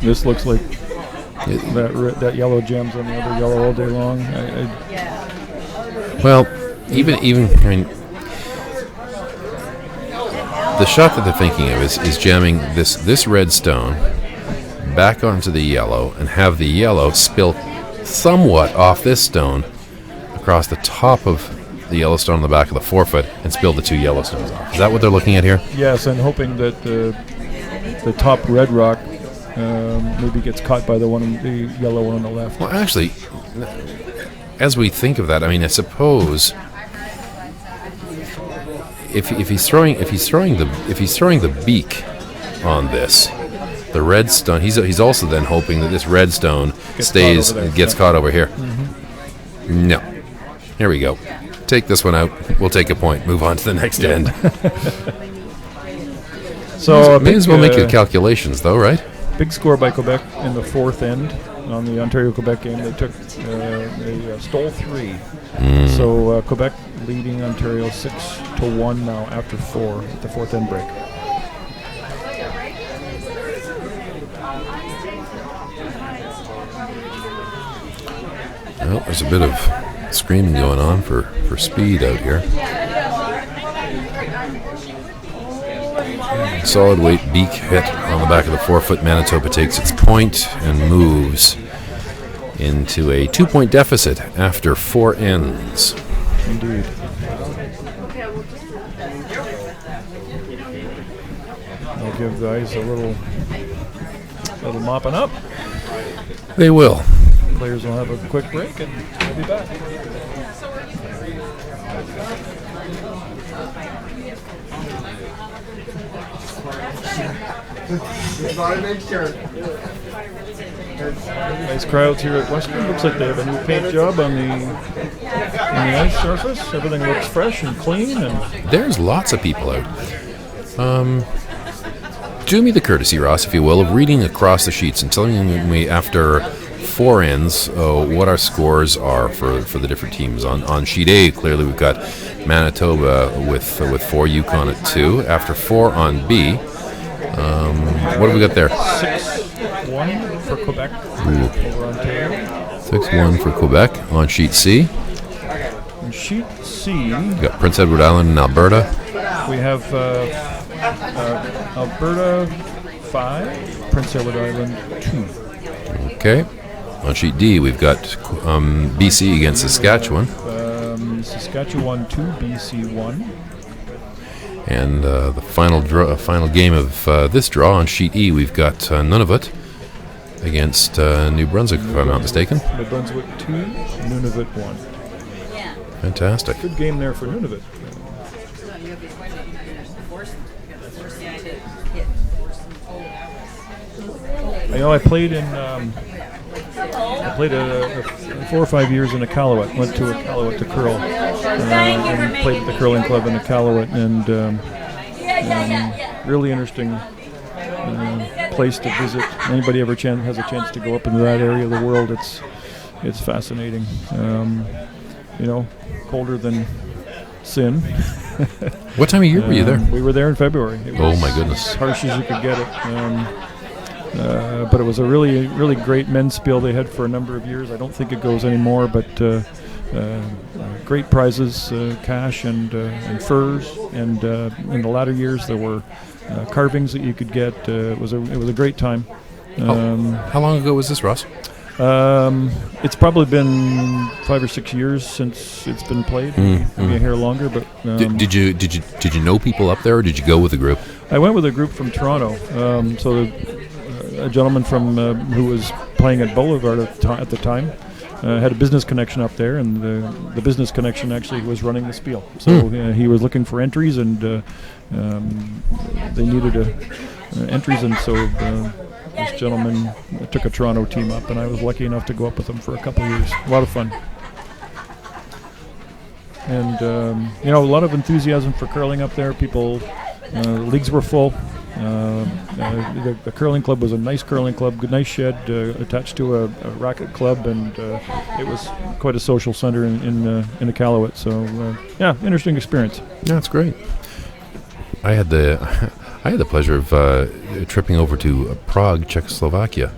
This looks like that yellow gems on the other yellow all day long. Well, even I mean, the shot that they're thinking of is jamming this red stone back onto the yellow and have the yellow spill somewhat off this stone across the top of the yellow stone on the back of the 4-foot and spill the 2 yellow stones off. Is that what they're looking at here? Yes, and hoping that the top red rock maybe gets caught by the yellow one on the left. Well, actually, as we think of that, I mean, I suppose if he's throwing the beak on this, the red stone, he's also then hoping that this red stone gets caught over here. Mm-hmm. No. Here we go. Take this one out. We'll take a point. Move on to the next end. So may as well make your calculations, though, right? Big score by Quebec in the 4th end on the Ontario-Quebec game. They took they stole 3. So Quebec leading Ontario 6-1 now after 4 at the 4th end break. Well, there's a bit of screaming going on for speed out here. Solid weight beak hit on the back of the 4-foot. Manitoba takes its point and moves into a 2-point deficit after 4 ends. Indeed. I'll give the ice a little mopping up. They will. Players will have a quick break and we'll be back. Just want to make sure. Nice crowds here at Weston. Looks like they have a new paint job on the ice surface. Everything looks fresh and clean. And There's lots of people out. Do me the courtesy, Ross, if you will, of reading across the sheets and telling me after 4 ends what our scores are for the different teams. On sheet A, clearly we've got Manitoba with 4, Yukon at 2. After 4 on B, what have we got there? 6-1 for Quebec over Ontario. 6-1 for Quebec. On sheet C, On sheet C, we've got Prince Edward Island and Alberta. we have Alberta 5, Prince Edward Island 2. Okay. On sheet D, we've got BC against Saskatchewan. Saskatchewan 2, BC 1. And the final game of this draw on sheet E, we've got Nunavut against New Brunswick, if I'm not mistaken. New Brunswick 2, Nunavut 1. Fantastic. Good game there for Nunavut. I played in. I played 4 or 5 years in Iqaluit. Went to Iqaluit to curl, and played at the curling club in Iqaluit, and really interesting place to visit. Anybody ever has a chance to go up into that area of the world, it's fascinating. Colder than sin. What time of year were you there? We were there in February. It Oh was my goodness. as harsh as you could get it. But it was a really, really great men's spiel they had for a number of years. I don't think it goes anymore, but great prizes, cash and furs, and in the latter years there were carvings that you could get. It was a great time. How long ago was this, Ross? It's probably been 5 or 6 years since it's been played. Maybe a hair longer, but Did you know people up there, or did you go with a group? I went with a group from Toronto. A gentleman from who was playing at Boulevard at the time had a business connection up there, and the business connection actually was running the spiel. So he was looking for entries, and they needed entries, and so this gentleman took a Toronto team up, and I was lucky enough to go up with them for a couple of years. A lot of fun. And, a lot of enthusiasm for curling up there. People, leagues were full. The curling club was a nice curling club, good, nice shed attached to a racket club, and it was quite a social center in Iqaluit. So, interesting experience. Yeah, that's great. I had the pleasure of tripping over to Prague, Czechoslovakia,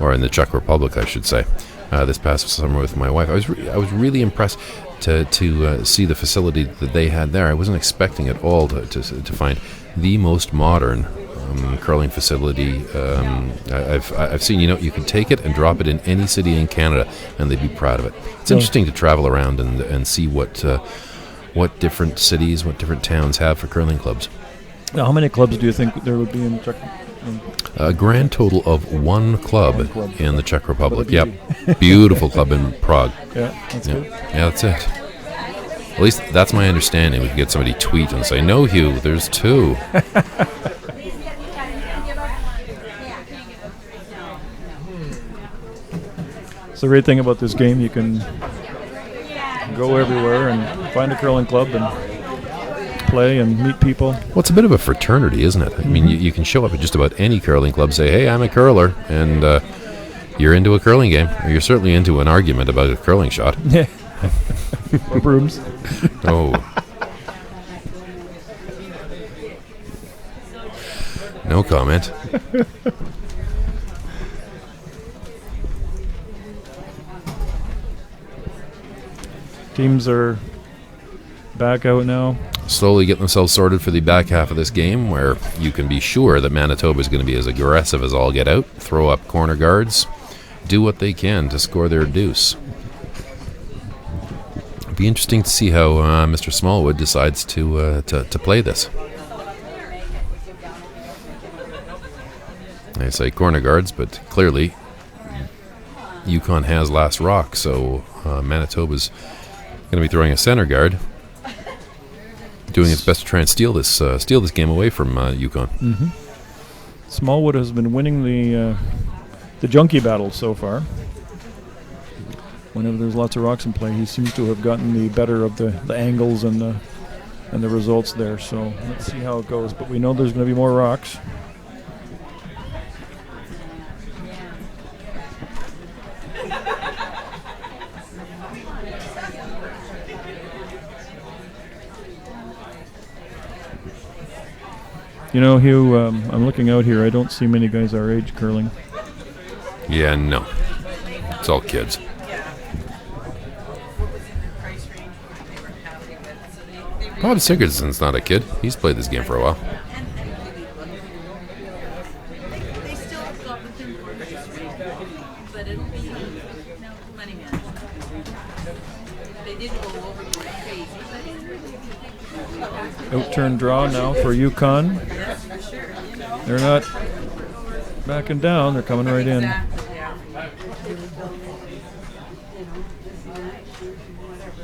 or in the Czech Republic, I should say, this past summer with my wife. I was really impressed to see the facility that they had there. I wasn't expecting at all to find the most modern curling facility I've seen. You can take it and drop it in any city in Canada, and they'd be proud of it. It's interesting to travel around and see what different cities, what different towns have for curling clubs. Now, how many clubs do you think there would be in Czech? A grand total of one club in the Czech Republic. Yep. Beautiful club in Prague. Yeah, that's good. Yeah, that's it. At least that's my understanding. We could get somebody tweet and say, "No, Hugh, there's 2." So the great thing about this game, you can go everywhere and find a curling club and play and meet people. Well, it's a bit of a fraternity, isn't it? I mean, you can show up at just about any curling club, say, "Hey, I'm a curler," and you're into a curling game. Or you're certainly into an argument about a curling shot. Yeah. Or brooms. Oh. No comment. Teams are back out now. Slowly getting themselves sorted for the back half of this game, where you can be sure that Manitoba is going to be as aggressive as all get out, throw up corner guards, do what they can to score their deuce. It'd be interesting to see how Mr. Smallwood decides to play this. I say corner guards, but clearly Yukon has last rock, so Manitoba's going to be throwing a center guard, doing its best to try and steal this game away from Yukon. Mm-hmm. Smallwood has been winning the the junkie battles so far. Whenever there's lots of rocks in play, he seems to have gotten the better of the angles and the results there. So let's see how it goes. But we know there's going to be more rocks. You know, Hugh, I'm looking out here. I don't see many guys our age curling. Yeah, no. It's all kids. Bob Sigurdsson's not a kid. He's played this game for a while. They still got within but it'll be money man. They did go over crazy, but Out-turn draw now for Yukon. They're not backing down. They're coming right in.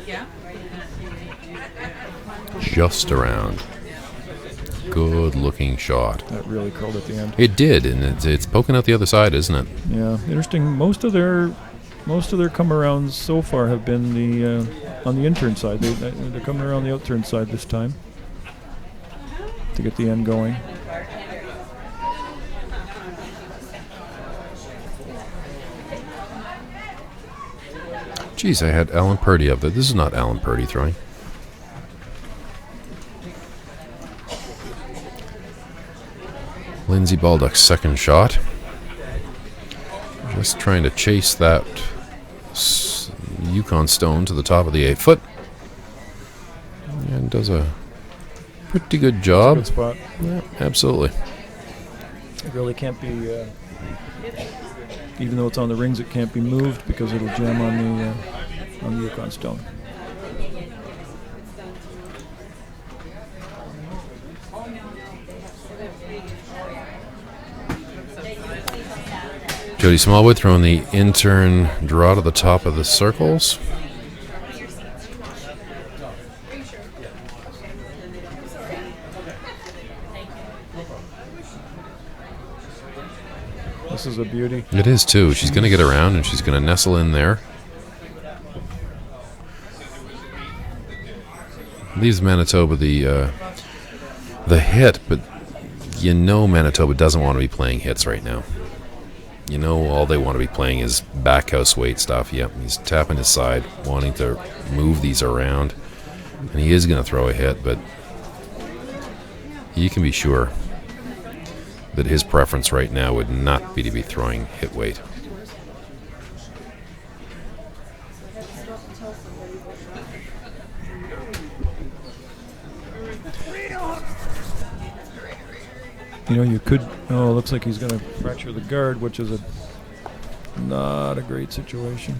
Yeah. Just around. Good looking shot. That really curled at the end. It did, and it's poking out the other side, isn't it? Yeah, interesting. Most of their come arounds so far have been the on the in-turn side. They're coming around the out-turn side this time to get the end going. Geez, I had Alan Purdy up there. This is not Alan Purdy throwing. Lindsay Baldock's second shot. Just trying to chase that Yukon stone to the top of the 8 foot. And does a pretty good job. Good spot. Yeah, absolutely. It really can't be, even though it's on the rings, it can't be moved because it'll jam on the Yukon stone. Jody Smallwood throwing the in-turn draw to the top of the circles. This is a beauty. It is too. She's going to get around and she's going to nestle in there. Leaves Manitoba the hit, but you know Manitoba doesn't want to be playing hits right now. You know all they want to be playing is backhouse weight stuff. Yep, he's tapping his side, wanting to move these around. And he is going to throw a hit, but you can be sure that his preference right now would not be to be throwing hit weight. You know, you could. Oh, it looks like he's going to fracture the guard, which is not a great situation.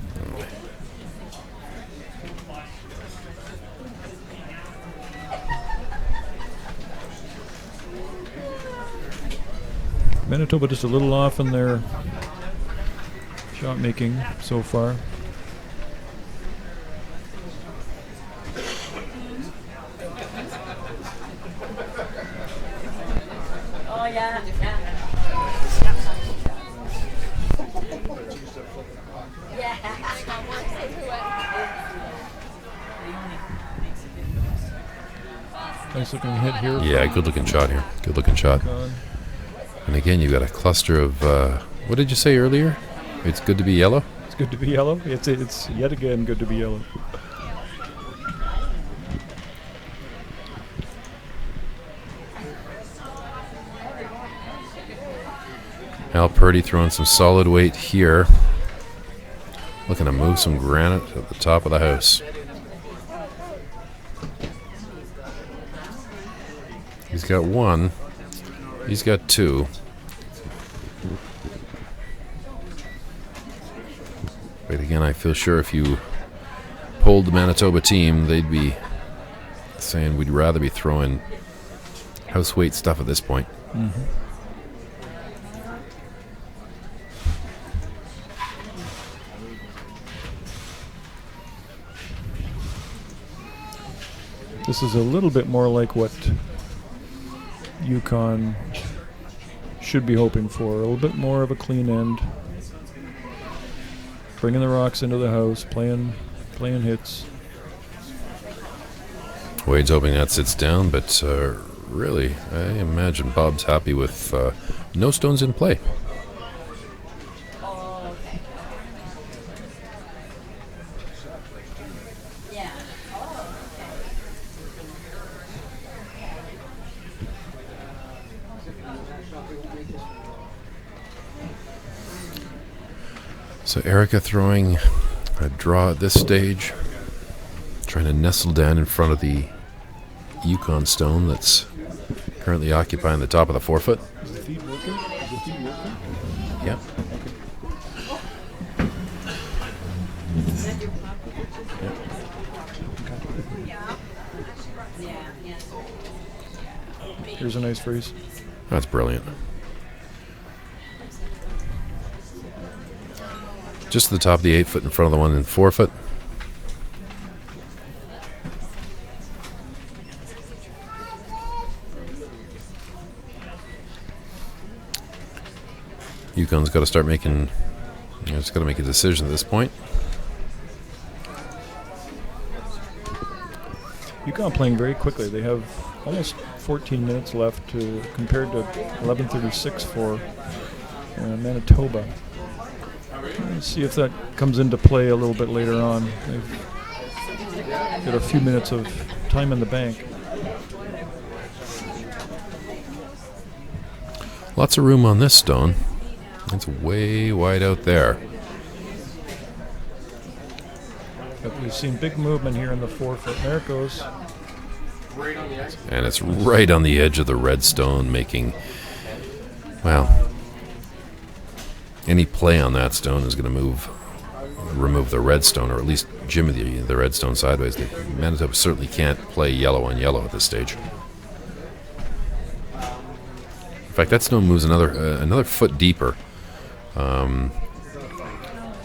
Manitoba just a little off in their shot making so far. Oh yeah. Nice looking hit here. Yeah, good looking shot here. Good looking shot. And again, you've got a cluster of, what did you say earlier? It's good to be yellow? It's good to be yellow. It's yet again good to be yellow. Al Purdy throwing some solid weight here. Looking to move some granite at the top of the house. He's got one. He's got two. But again, I feel sure if you polled the Manitoba team, they'd be saying we'd rather be throwing house weight stuff at this point. Mm-hmm. This is a little bit more like what Yukon should be hoping for. A little bit more of a clean end. bringing the rocks into the house, playing hits. Wade's hoping that sits down, but really, I imagine Bob's happy with no stones in play. So Erica throwing a draw at this stage, trying to nestle down in front of the Yukon stone that's currently occupying the top of the 4-foot. Is the feed working? Yep. Here's a nice freeze. That's brilliant. Just to the top of the 8-foot in front of the one in 4-foot. Yukon's got to start making, it's got to make a decision at this point. Yukon playing very quickly. They have almost 14 minutes left compared to 11:36 for Manitoba. Let's see if that comes into play a little bit later on. They've got a few minutes of time in the bank. Lots of room on this stone. It's way wide out there. But we've seen big movement here in the 4-foot. There it goes. And it's right on the edge of the red stone, making, well, any play on that stone is going to remove the red stone, or at least jimmy the red stone sideways. Manitoba certainly can't play yellow on yellow at this stage. In fact, that stone moves another foot deeper.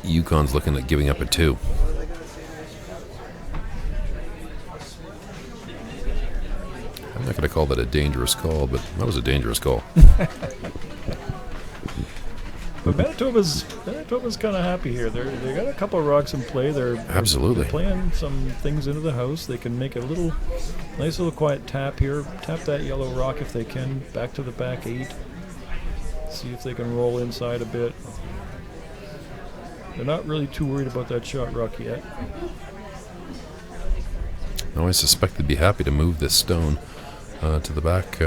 Yukon's looking at giving up a 2. I'm not going to call that a dangerous call, but that was a dangerous call. But Manitoba's kind of happy here. They got a couple of rocks in play. They're playing some things into the house. They can make a nice little quiet tap here. Tap that yellow rock if they can. Back to the back 8. See if they can roll inside a bit. They're not really too worried about that shot rock yet. No, I suspect they'd be happy to move this stone to the back,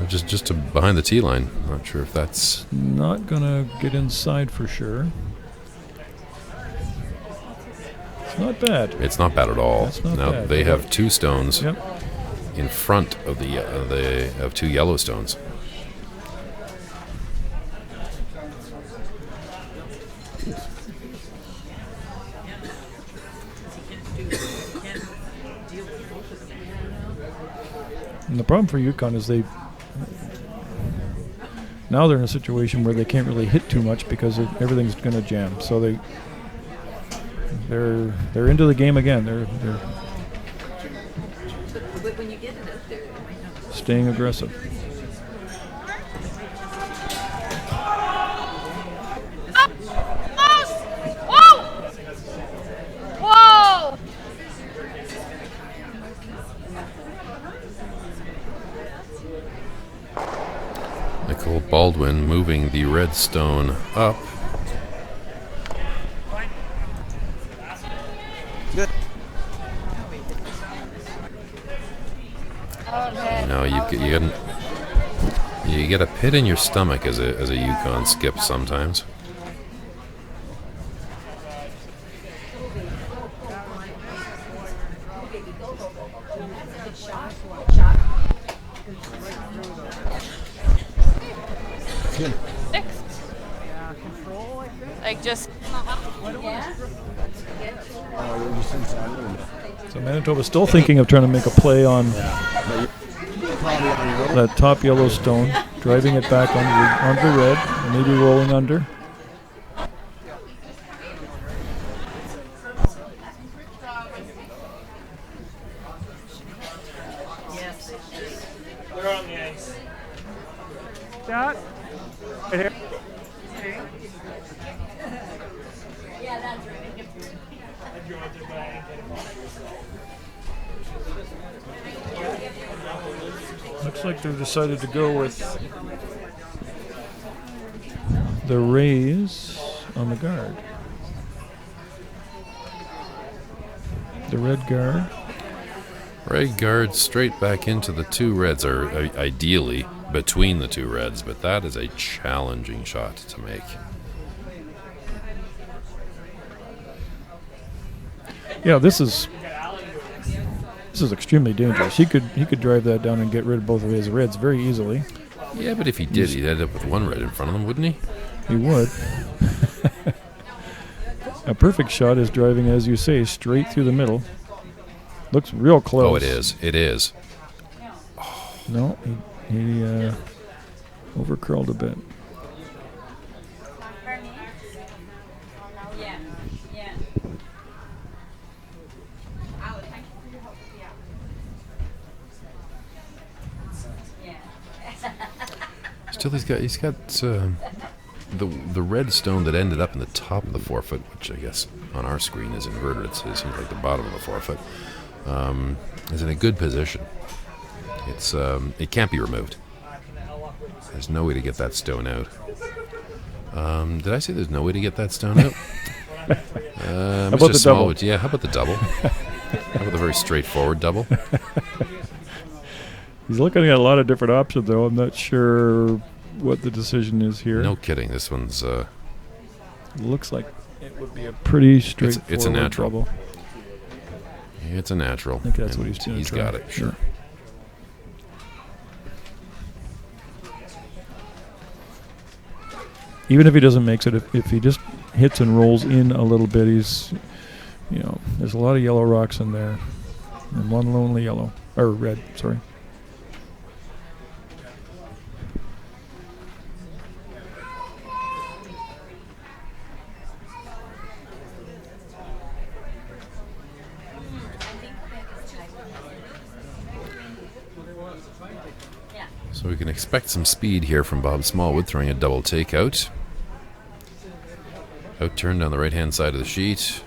just to behind the tee line. Not sure if that's not gonna get inside for sure. It's not bad. It's not bad at all. It's not now bad. They have 2 stones Yep. in front of of 2 yellow stones. And the problem for Yukon is now they're in a situation where they can't really hit too much because everything's going to jam. So they're into the game again. They're But when you get it out there, it might not. staying aggressive. Whoa! Nicole Baldwin moving the red stone up. Good. No, you get a pit in your stomach as a Yukon skip sometimes. Like just So Manitoba's still thinking of trying to make a play on that top yellow stone, driving it back onto the red, and maybe rolling under. Yes. They're on the ice. That right here. you want to buy and get it. Looks like they've decided to go with the rays on the guard. The red guard. Red guard straight back into the two reds, or ideally between the two reds, but that is a challenging shot to make. Yeah, this is extremely dangerous. He could drive that down and get rid of both of his reds very easily. Yeah, but if he did, he'd end up with one red in front of him, wouldn't he? He would. A perfect shot is driving, as you say, straight through the middle. Looks real close. Oh, it is. It is. No, he over curled a bit. Yeah, yeah. Still, he's got the red stone that ended up in the top of the forefoot, which I guess on our screen is inverted. It seems like the bottom of the forefoot is in a good position. It can't be removed. There's no way to get that stone out. Did I say there's no way to get that stone out? How about the double? Yeah, how about the double? How about the very straightforward double? He's looking at a lot of different options, though. I'm not sure what the decision is here. No kidding. This one's... looks like it would be a pretty straightforward it's a natural. double. It's a natural. I think that's what he's doing. He's got it, sure. Even if he doesn't make it, if he just hits and rolls in a little bit, he's, there's a lot of yellow rocks in there. And one lonely yellow. Or red, sorry. So we can expect some speed here from Bob Smallwood, throwing a double takeout. Outturned on the right-hand side of the sheet.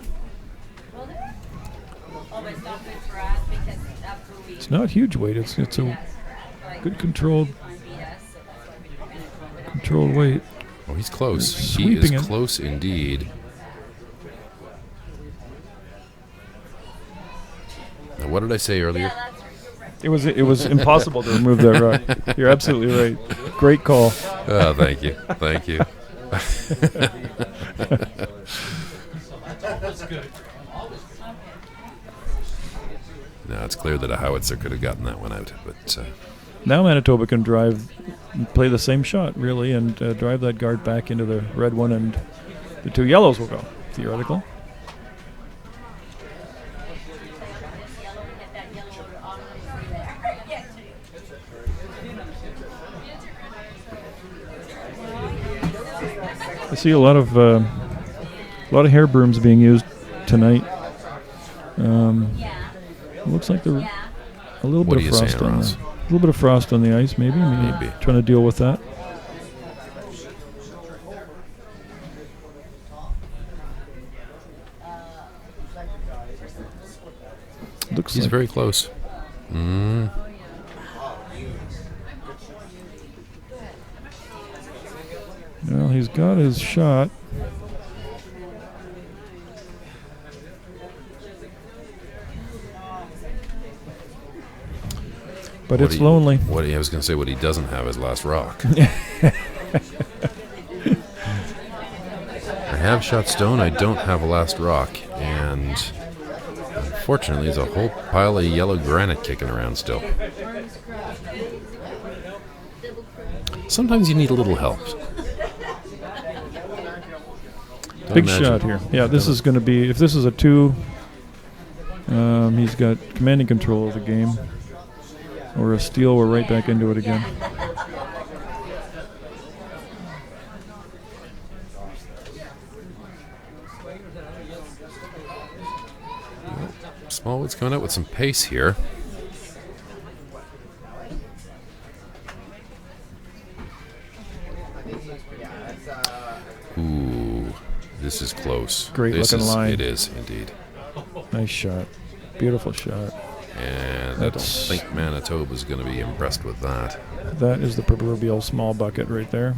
It's not huge weight. It's a good controlled weight. Oh, he's close. He Sweeping is it. close indeed. Now, what did I say earlier? It was impossible to remove that rock. You're absolutely right. Great call. Oh, thank you. Thank you. Now it's clear that a howitzer could have gotten that one out, but Now Manitoba can play the same shot, really, and drive that guard back into the red one, and the two yellows will go, theoretical. I see a lot of hair brooms being used tonight. Looks like a little What bit are of you frost saying, on Ross? there. A little bit of frost on the ice, maybe. Maybe. Trying to deal with that. Looks he's like very close. Well, he's got his shot. But it's lonely. I was going to say what he doesn't have is last rock. I have shot stone. I don't have a last rock, and unfortunately, there's a whole pile of yellow granite kicking around still. Sometimes you need a little help. Big shot here. Yeah, this is going to be, if this is a 2, he's got commanding control of the game. Or a steal, we're right back into it again. Smallwood's coming out with some pace here. Ooh, this is close. Great looking line. It is indeed. Nice shot. Beautiful shot. And I don't think Manitoba is going to be impressed with that. That is the proverbial small bucket right there.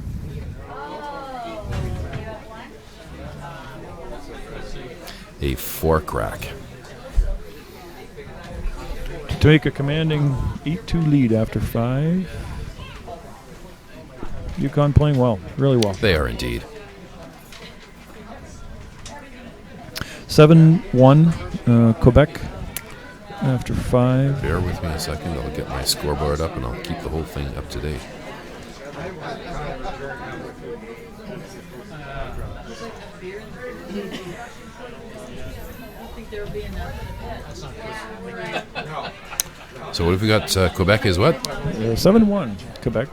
A fork rack. To take a commanding 8-2 lead after 5. Yukon playing well, really well. They are indeed. 7-1 Quebec after 5. Bear with me a second. I'll get my scoreboard up and I'll keep the whole thing up to date. So what have we got? Quebec is what? 7-1 Quebec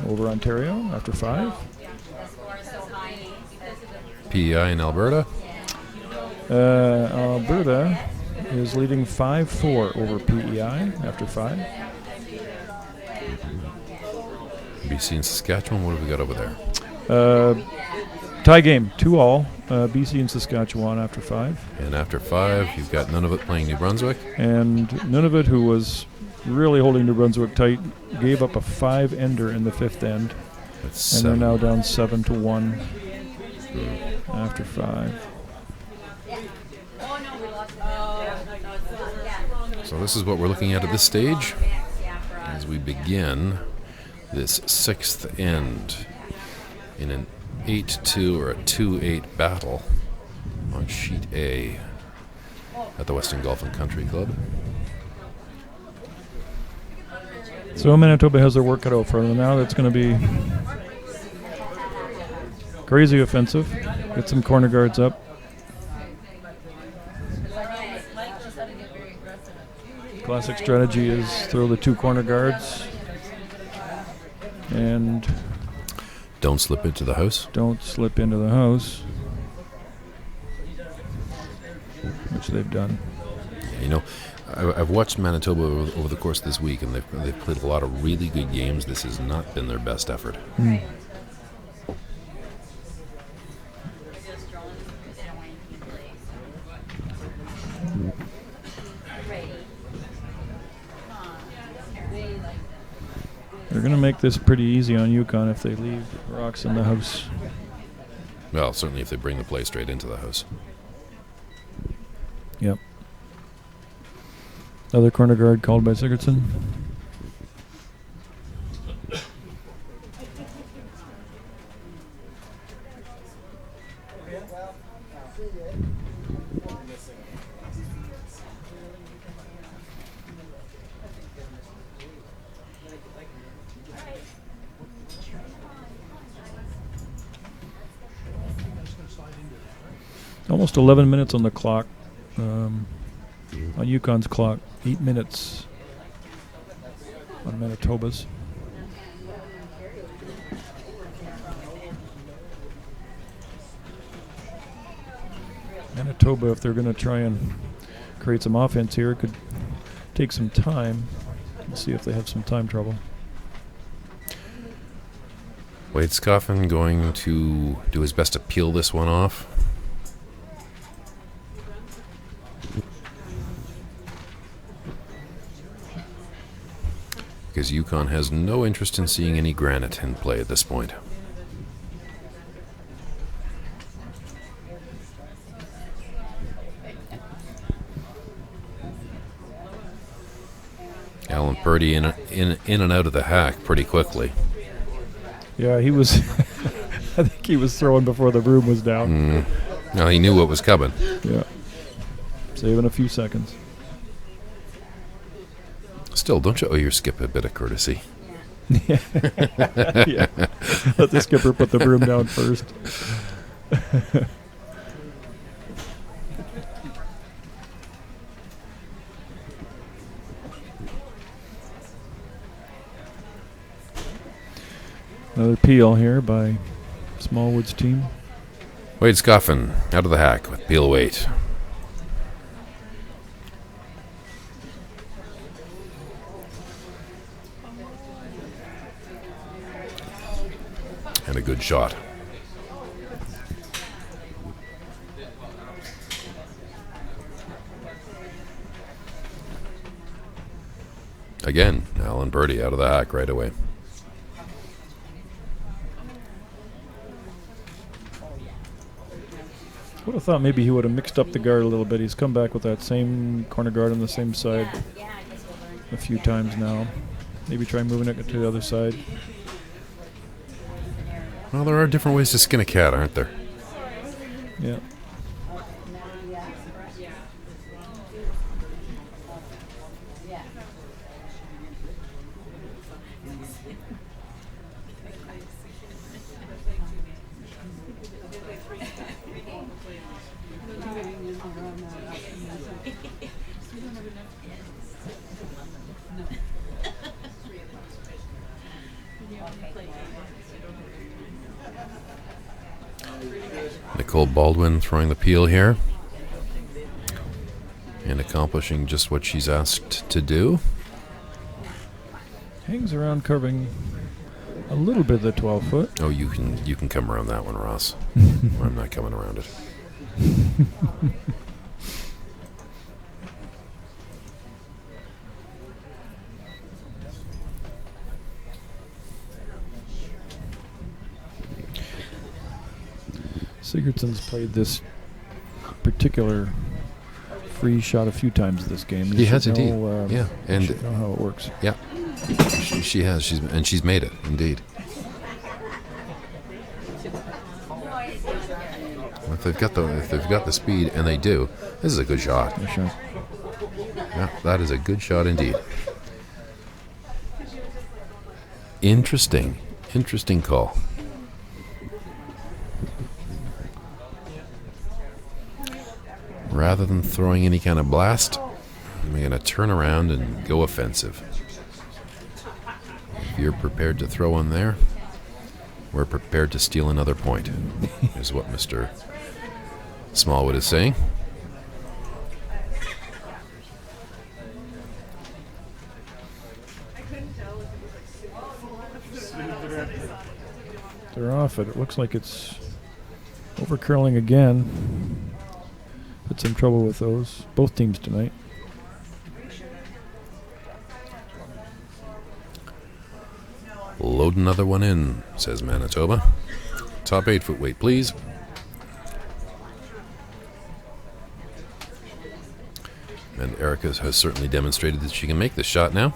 over Ontario after 5. PEI in Alberta. Alberta is leading 5-4 over PEI after 5. BC and Saskatchewan, what have we got over there? Tie game, 2-all, BC and Saskatchewan after 5. And after 5, you've got Nunavut playing New Brunswick. And Nunavut, who was really holding New Brunswick tight, gave up a 5-ender in the 5th end. That's and they're now down 7-1 after 5. So this is what we're looking at this stage as we begin this 6th end in an 8-2 or a 2-8 battle on Sheet A at the Weston Golf Country Club. So Manitoba has their work cut out for them now. That's going to be crazy offensive. Get some corner guards up. Classic strategy is throw the 2 corner guards and don't slip into the house. Don't slip into the house, which they've done. You know, I've watched Manitoba over the course of this week, and they've played a lot of really good games. This has not been their best effort. They're going to make this pretty easy on Yukon if they leave rocks in the house. Well, certainly if they bring the play straight into the house. Yep. Other corner guard called by Sigurdsson. Almost 11 minutes on the clock, on Yukon's clock, 8 minutes on Manitoba's. Manitoba, if they're going to try and create some offense here, could take some time and see if they have some time trouble. Wade Scoffin going to do his best to peel this one off. Because Yukon has no interest in seeing any granite in play at this point. Alan Purdy in and out of the hack pretty quickly. Yeah, he was. I think he was throwing before the broom was down. Well, he knew what was coming. Yeah, saving a few seconds. Still, don't you owe your skip a bit of courtesy? Yeah. Let the skipper put the broom down first. Another peel here by Smallwood's team. Wade Scoffin out of the hack with peel weight. And a good shot. Again, Alan birdie out of the hack right away. I would have thought maybe he would have mixed up the guard a little bit. He's come back with that same corner guard on the same side a few times now. Maybe try moving it to the other side. Well, there are different ways to skin a cat, aren't there? Yeah. Nicole Baldwin throwing the peel here and accomplishing just what she's asked to do. Hangs around curving a little bit of the 12 foot. Oh, you can come around that one, Ross. I'm not coming around it. Sigurdsson's played this particular free shot a few times this game. He has indeed. Yeah, and and know how it works. Yeah, she has. She's made it indeed. If they've got the speed, and they do, this is a good shot. For sure. Yeah, that is a good shot indeed. Interesting call. Rather than throwing any kind of blast, we're going to turn around and go offensive. If you're prepared to throw one there, we're prepared to steal another point, is what Mr. Smallwood is saying. They're off it. It looks like it's over curling again. Had some trouble with those, both teams tonight. Load another one in, says Manitoba. Top 8 foot weight, please. And Erica has certainly demonstrated that she can make this shot now.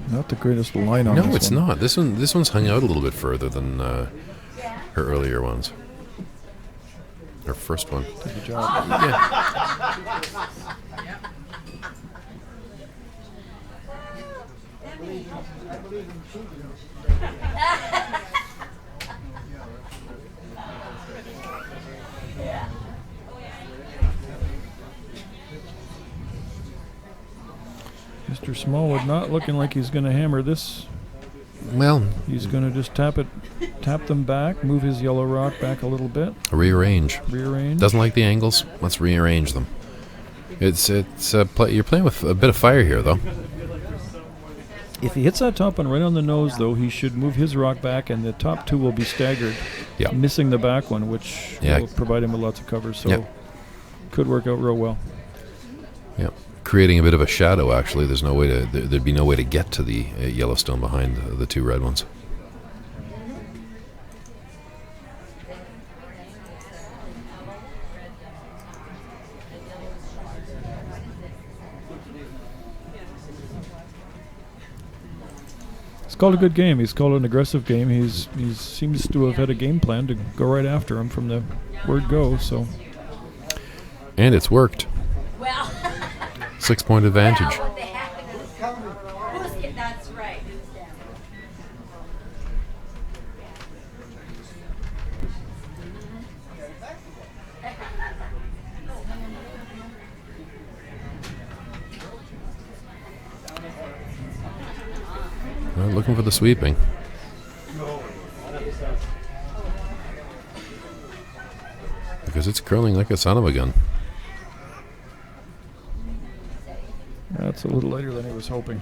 Not the greatest line on No, this it's one. not. This one's hung out a little bit further than her earlier ones. Her first one. Good job. Yeah. Mr. Smallwood not looking like he's going to hammer this. Well, He's going to just tap them back, move his yellow rock back a little bit, rearrange. rearrange. Doesn't like the angles. Let's rearrange them. You're playing with a bit of fire here, though. If he hits that top one right on the nose, though, he should move his rock back, and the top two will be staggered, Yeah. missing the back one, which Yeah. will provide him with lots of cover. So Yeah. could work out real well. Yeah. Creating a bit of a shadow. Actually, there'd be no way to get to the Yellowstone behind the two red ones. He's called a good game. He's called an aggressive game. He seems to have had a game plan to go right after him from the word go. So And it's worked. Well, 6-point advantage. what the heck? That's right. Looking for the sweeping. Because it's curling like a son of a gun. That's a little lighter than he was hoping.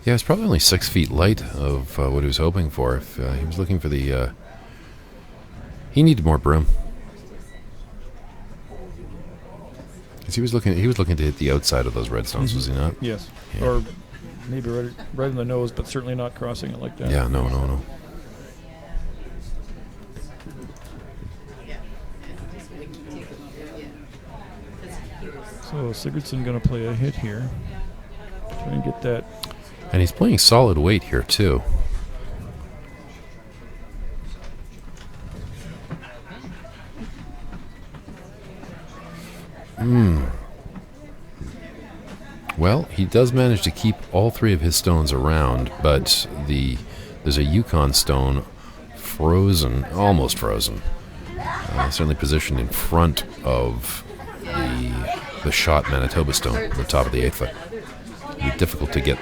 Yeah, it's probably only 6 feet light of what he was hoping for. If he was looking for the, he needed more broom. Because he was looking to hit the outside of those red stones, was he not? Yes. Yeah. Or maybe right in the nose, but certainly not crossing it like that. Yeah, no. So Sigurdsson going to play a hit here. Try and get that. And he's playing solid weight here, too. Well, he does manage to keep all 3 of his stones around, but there's a Yukon stone frozen, almost frozen, certainly positioned in front of the shot Manitoba stone at the top of the 8th foot. It'll be difficult to get.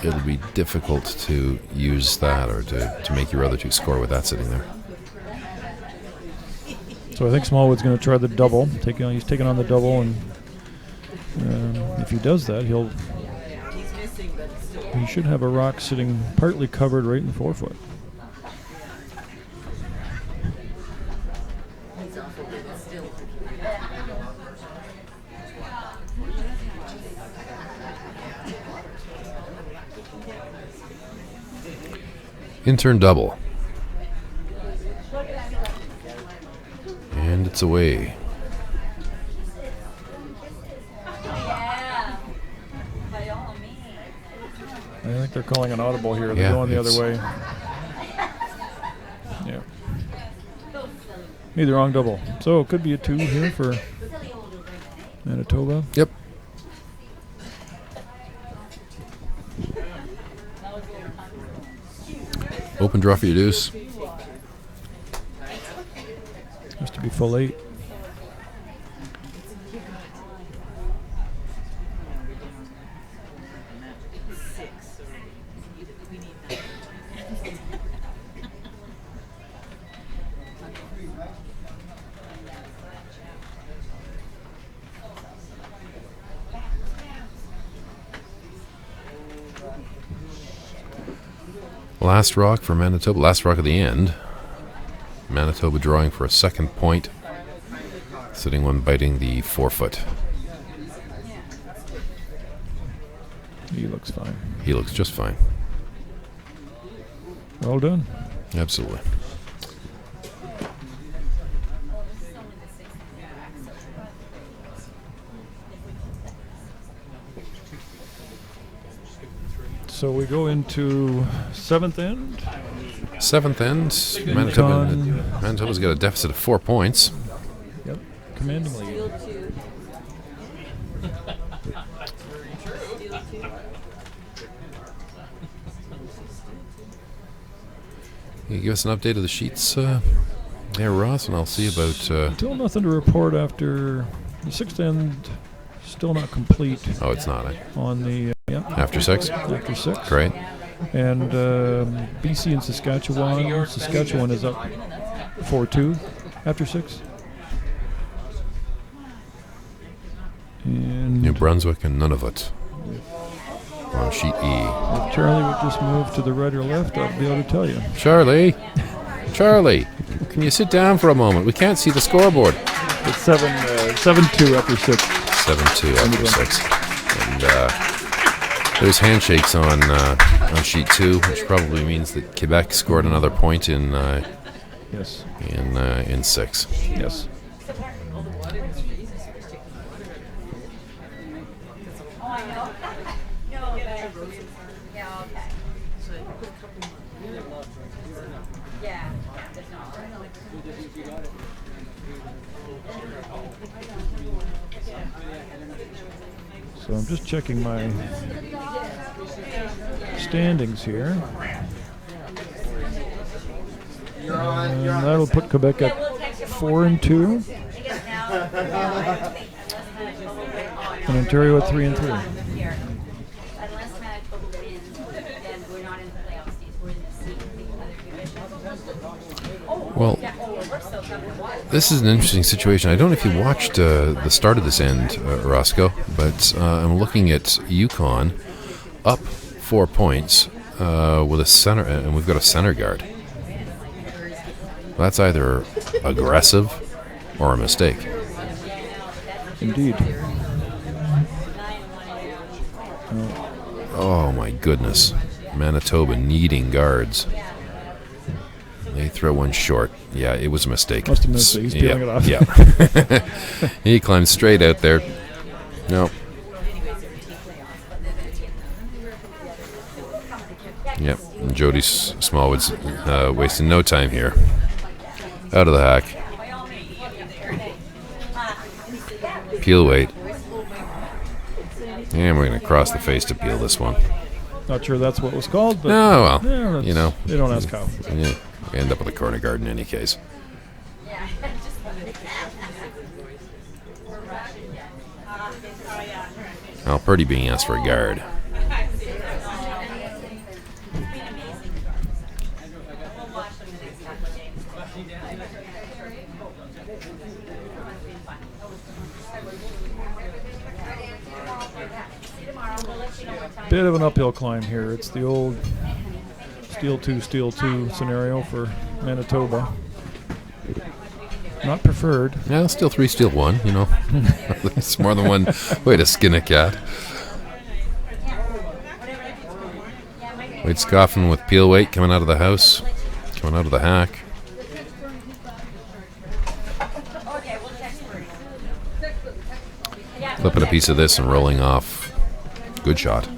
It'll be difficult to use that or to make your other 2 score with that sitting there. So I think Smallwood's going to try the double. He's taking on the double, and if he does that, he should have a rock sitting partly covered right in the 4 foot. In-turn double. And it's away. I think they're calling an audible here. They're Yeah, going the other way. Yeah. Made the wrong double. So it could be a 2 here for Manitoba. Yep. Open draw for your deuce. Has to be full 8. Last rock for Manitoba. Last rock of the end. Manitoba drawing for a second point. Sitting one biting the 4 foot. He looks fine. He looks just fine. Well done. Absolutely. So we go into 7th end. 7th end. Manitoba's got a deficit of 4 points. Yep. Commanding lead. Can you give us an update of the sheets there, Ross? And I'll see about... Still nothing to report after the 6th end. Still not complete. Oh, it's not, eh? On the... After 6? After 6. Great. And BC and Saskatchewan. Saskatchewan is up 4-2 after 6. And New Brunswick and Nunavut on sheet E. If Charlie would just move to the right or left, I'd be able to tell you. Charlie, can you sit down for a moment? We can't see the scoreboard. It's 7-2 after 6. 7-2 after 6. And there's handshakes on sheet 2, which probably means that Quebec scored another point in yes. In 6. Yes. So I'm just checking my standings here. And that'll put Quebec at 4-2. And Ontario at 3-3. Well, this is an interesting situation. I don't know if you watched the start of this end, Roscoe, but I'm looking at Yukon up 4 points with a center, and we've got a center guard. That's either aggressive or a mistake. Indeed. Oh my goodness. Manitoba needing guards. They throw one short. Yeah, it was a mistake. Must have been a mistake. He's peeling it off. Yeah. He climbed straight out there. No. Yep. And Jody Smallwood's wasting no time here. Out of the hack. Peel weight. And we're going to cross the face to peel this one. Not sure that's what was called, but Oh, well, yeah, you know. they don't ask how. Yeah, we end up with a corner guard in any case. Well, Purdy being asked for a guard. Bit of an uphill climb here. It's the old steal two scenario for Manitoba. Not preferred. Yeah, steal 3, steal 1, you know. It's more than one way to skin a cat. Wade scoffing with peel weight coming out of the house, coming out of the hack. Flipping a piece of this and rolling off. Good shot.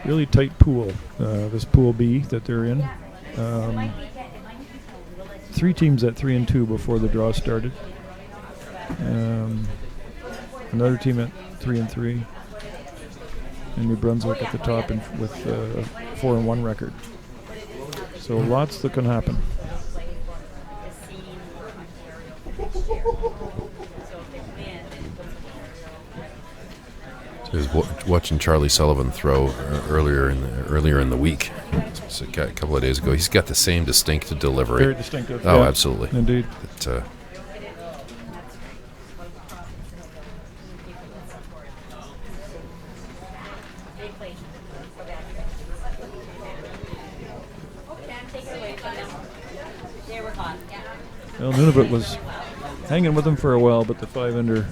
Really tight pool, this Pool B that they're in. 3 teams at 3-2 before the draw started. Another team at 3-3. And New Brunswick at the top with a 4-1 record. So lots that can happen. I was watching Charlie Sullivan throw earlier in the week, so a couple of days ago. He's got the same distinctive delivery. Very distinctive. Oh, yeah, absolutely. Indeed. Well, Nunavut was hanging with them for a while, but the 5-under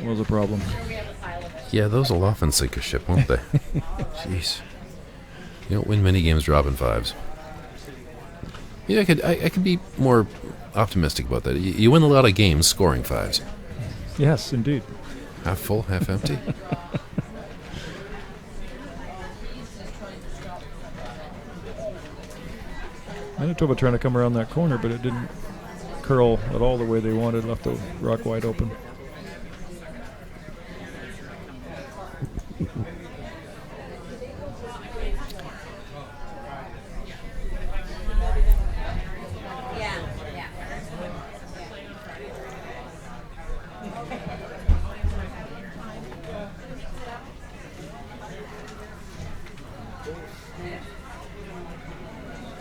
was a problem. Yeah, those will often sink a ship, won't they? Jeez. You don't win many games dropping 5s. Yeah, I could be more optimistic about that. You win a lot of games scoring 5s. Yes, indeed. Half full, half empty. Manitoba trying to come around that corner, but it didn't curl at all the way they wanted. Left the rock wide open.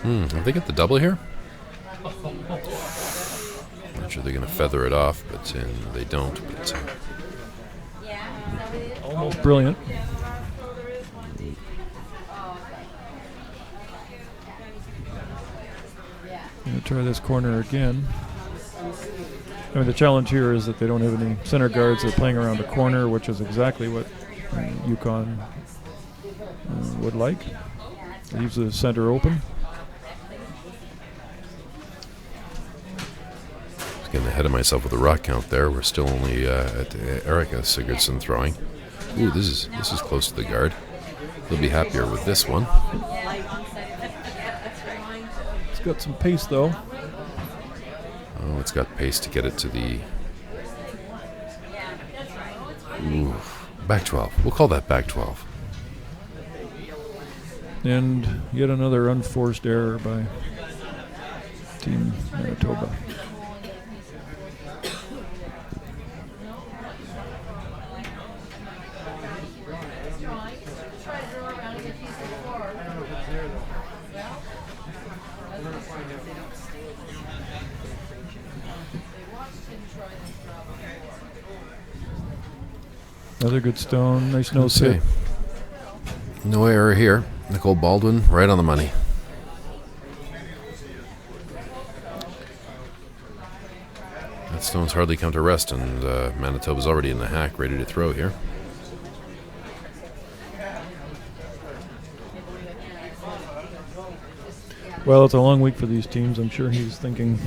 Have they got the double here? Not sure they're going to feather it off, but they don't. But, almost brilliant. Going to try this corner again. I mean, the challenge here is that they don't have any center guards. They're playing around a corner, which is exactly what Yukon would like. Leaves the center open. Getting ahead of myself with the rock count there. We're still only at Erica Sigurdsson throwing. Ooh, this is close to the guard. He'll be happier with this one. It's got some pace though. Oh, it's got pace to get it to the... Ooh, back 12. We'll call that back 12. And yet another unforced error by Team Manitoba. Another good stone, nice nose hit. No error here. Nicole Baldwin, right on the money. That stone's hardly come to rest, and Manitoba's already in the hack, ready to throw here. Well, it's a long week for these teams. I'm sure he's thinking.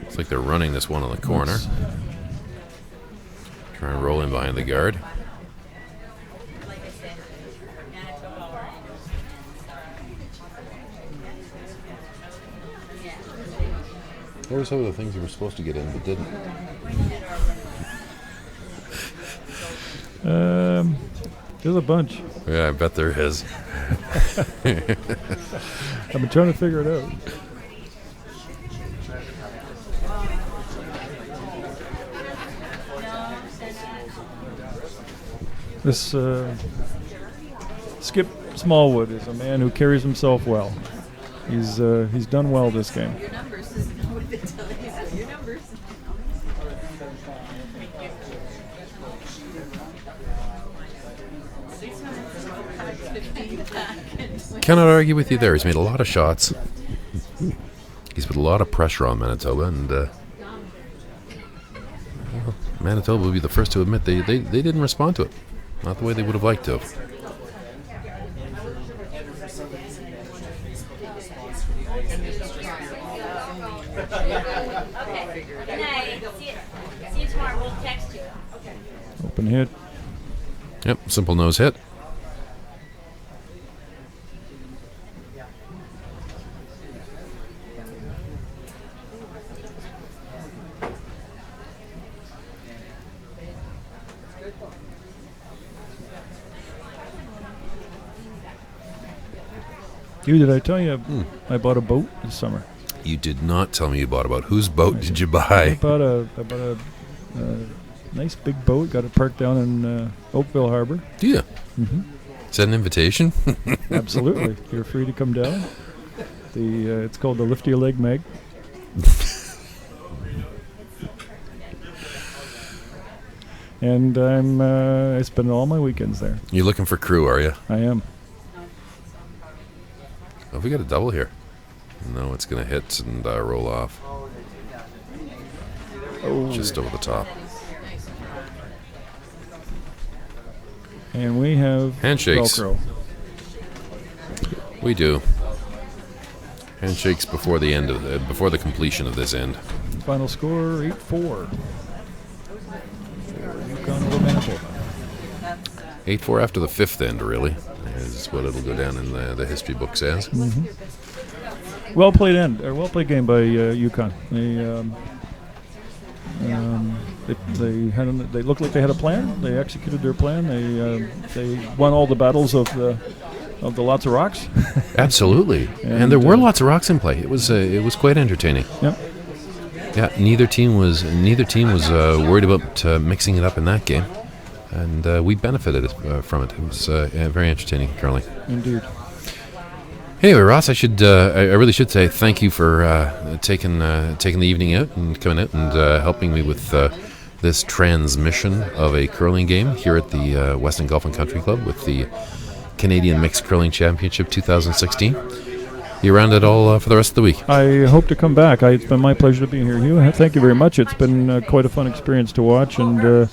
It's like they're running this one on the corner. Try and roll in behind the guard. What were some of the things you were supposed to get in but didn't? There's a bunch. Yeah, I bet there is. I've been trying to figure it out. This Skip Smallwood is a man who carries himself well. He's done well this game. Your numbers is what they tell you. Your numbers. Cannot argue with you there. He's made a lot of shots. He's put a lot of pressure on Manitoba, and well, Manitoba will be the first to admit they didn't respond to it. Not the way they would have liked to. Okay. Good night. See you tomorrow. We'll text you. Open hit. Yep, simple nose hit. Did I tell you I bought a boat this summer? You did not tell me you bought a boat. Whose boat did you I buy? bought a nice big boat. Got it parked down in Oakville Harbor. Do you? Mm-hmm. Is that an invitation? Absolutely. You're free to come down. It's called the Lift Your Leg Mag. And I spend all my weekends there. You're looking for crew, are you? I am. Oh, we got a double here. No, it's going to hit and roll off. Oh. Just over the top. And we have handshakes. Velcro. We do. Handshakes before the end of before the completion of this end. Final score 8-4 for Yukon over Manitoba. 8-4 after the fifth end, really, is what it'll go down in the history books as. Mm-hmm. Well played game by Yukon. They looked like they had a plan. They executed their plan. They won all the battles of the lots of rocks. Absolutely, and there were lots of rocks in play. It was quite entertaining. Yep. Yeah, neither team was worried about mixing it up in that game, and we benefited from it. It was very entertaining curling. Indeed. Anyway, Ross, I really should say thank you for taking the evening out and coming out and helping me with this transmission of a curling game here at the Weston Golf Country Club with the Canadian Mixed Curling Championship 2016. You around it all for the rest of the week? I hope to come back. It's been my pleasure to be here, Hugh. Thank you very much. It's been quite a fun experience to watch, and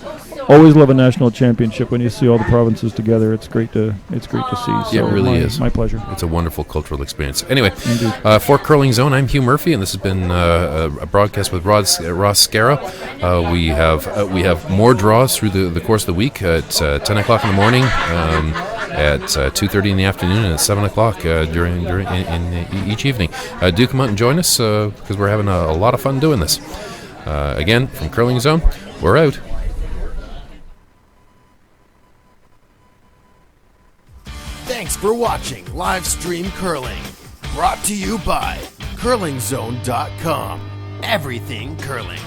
always love a national championship when you see all the provinces together. It's great to see. So yeah, it really is. My pleasure. It's a wonderful cultural experience. Anyway, Indeed. For Curling Zone, I'm Hugh Murphy, and this has been a broadcast with Ross Scara. We have more draws through the course of the week at 10 o'clock in the morning. At 2:30 in the afternoon and at 7 o'clock during each evening. Do come out and join us because we're having a lot of fun doing this. Again, from Curling Zone, we're out. Thanks for watching Live Stream Curling. Brought to you by CurlingZone.com. Everything curling.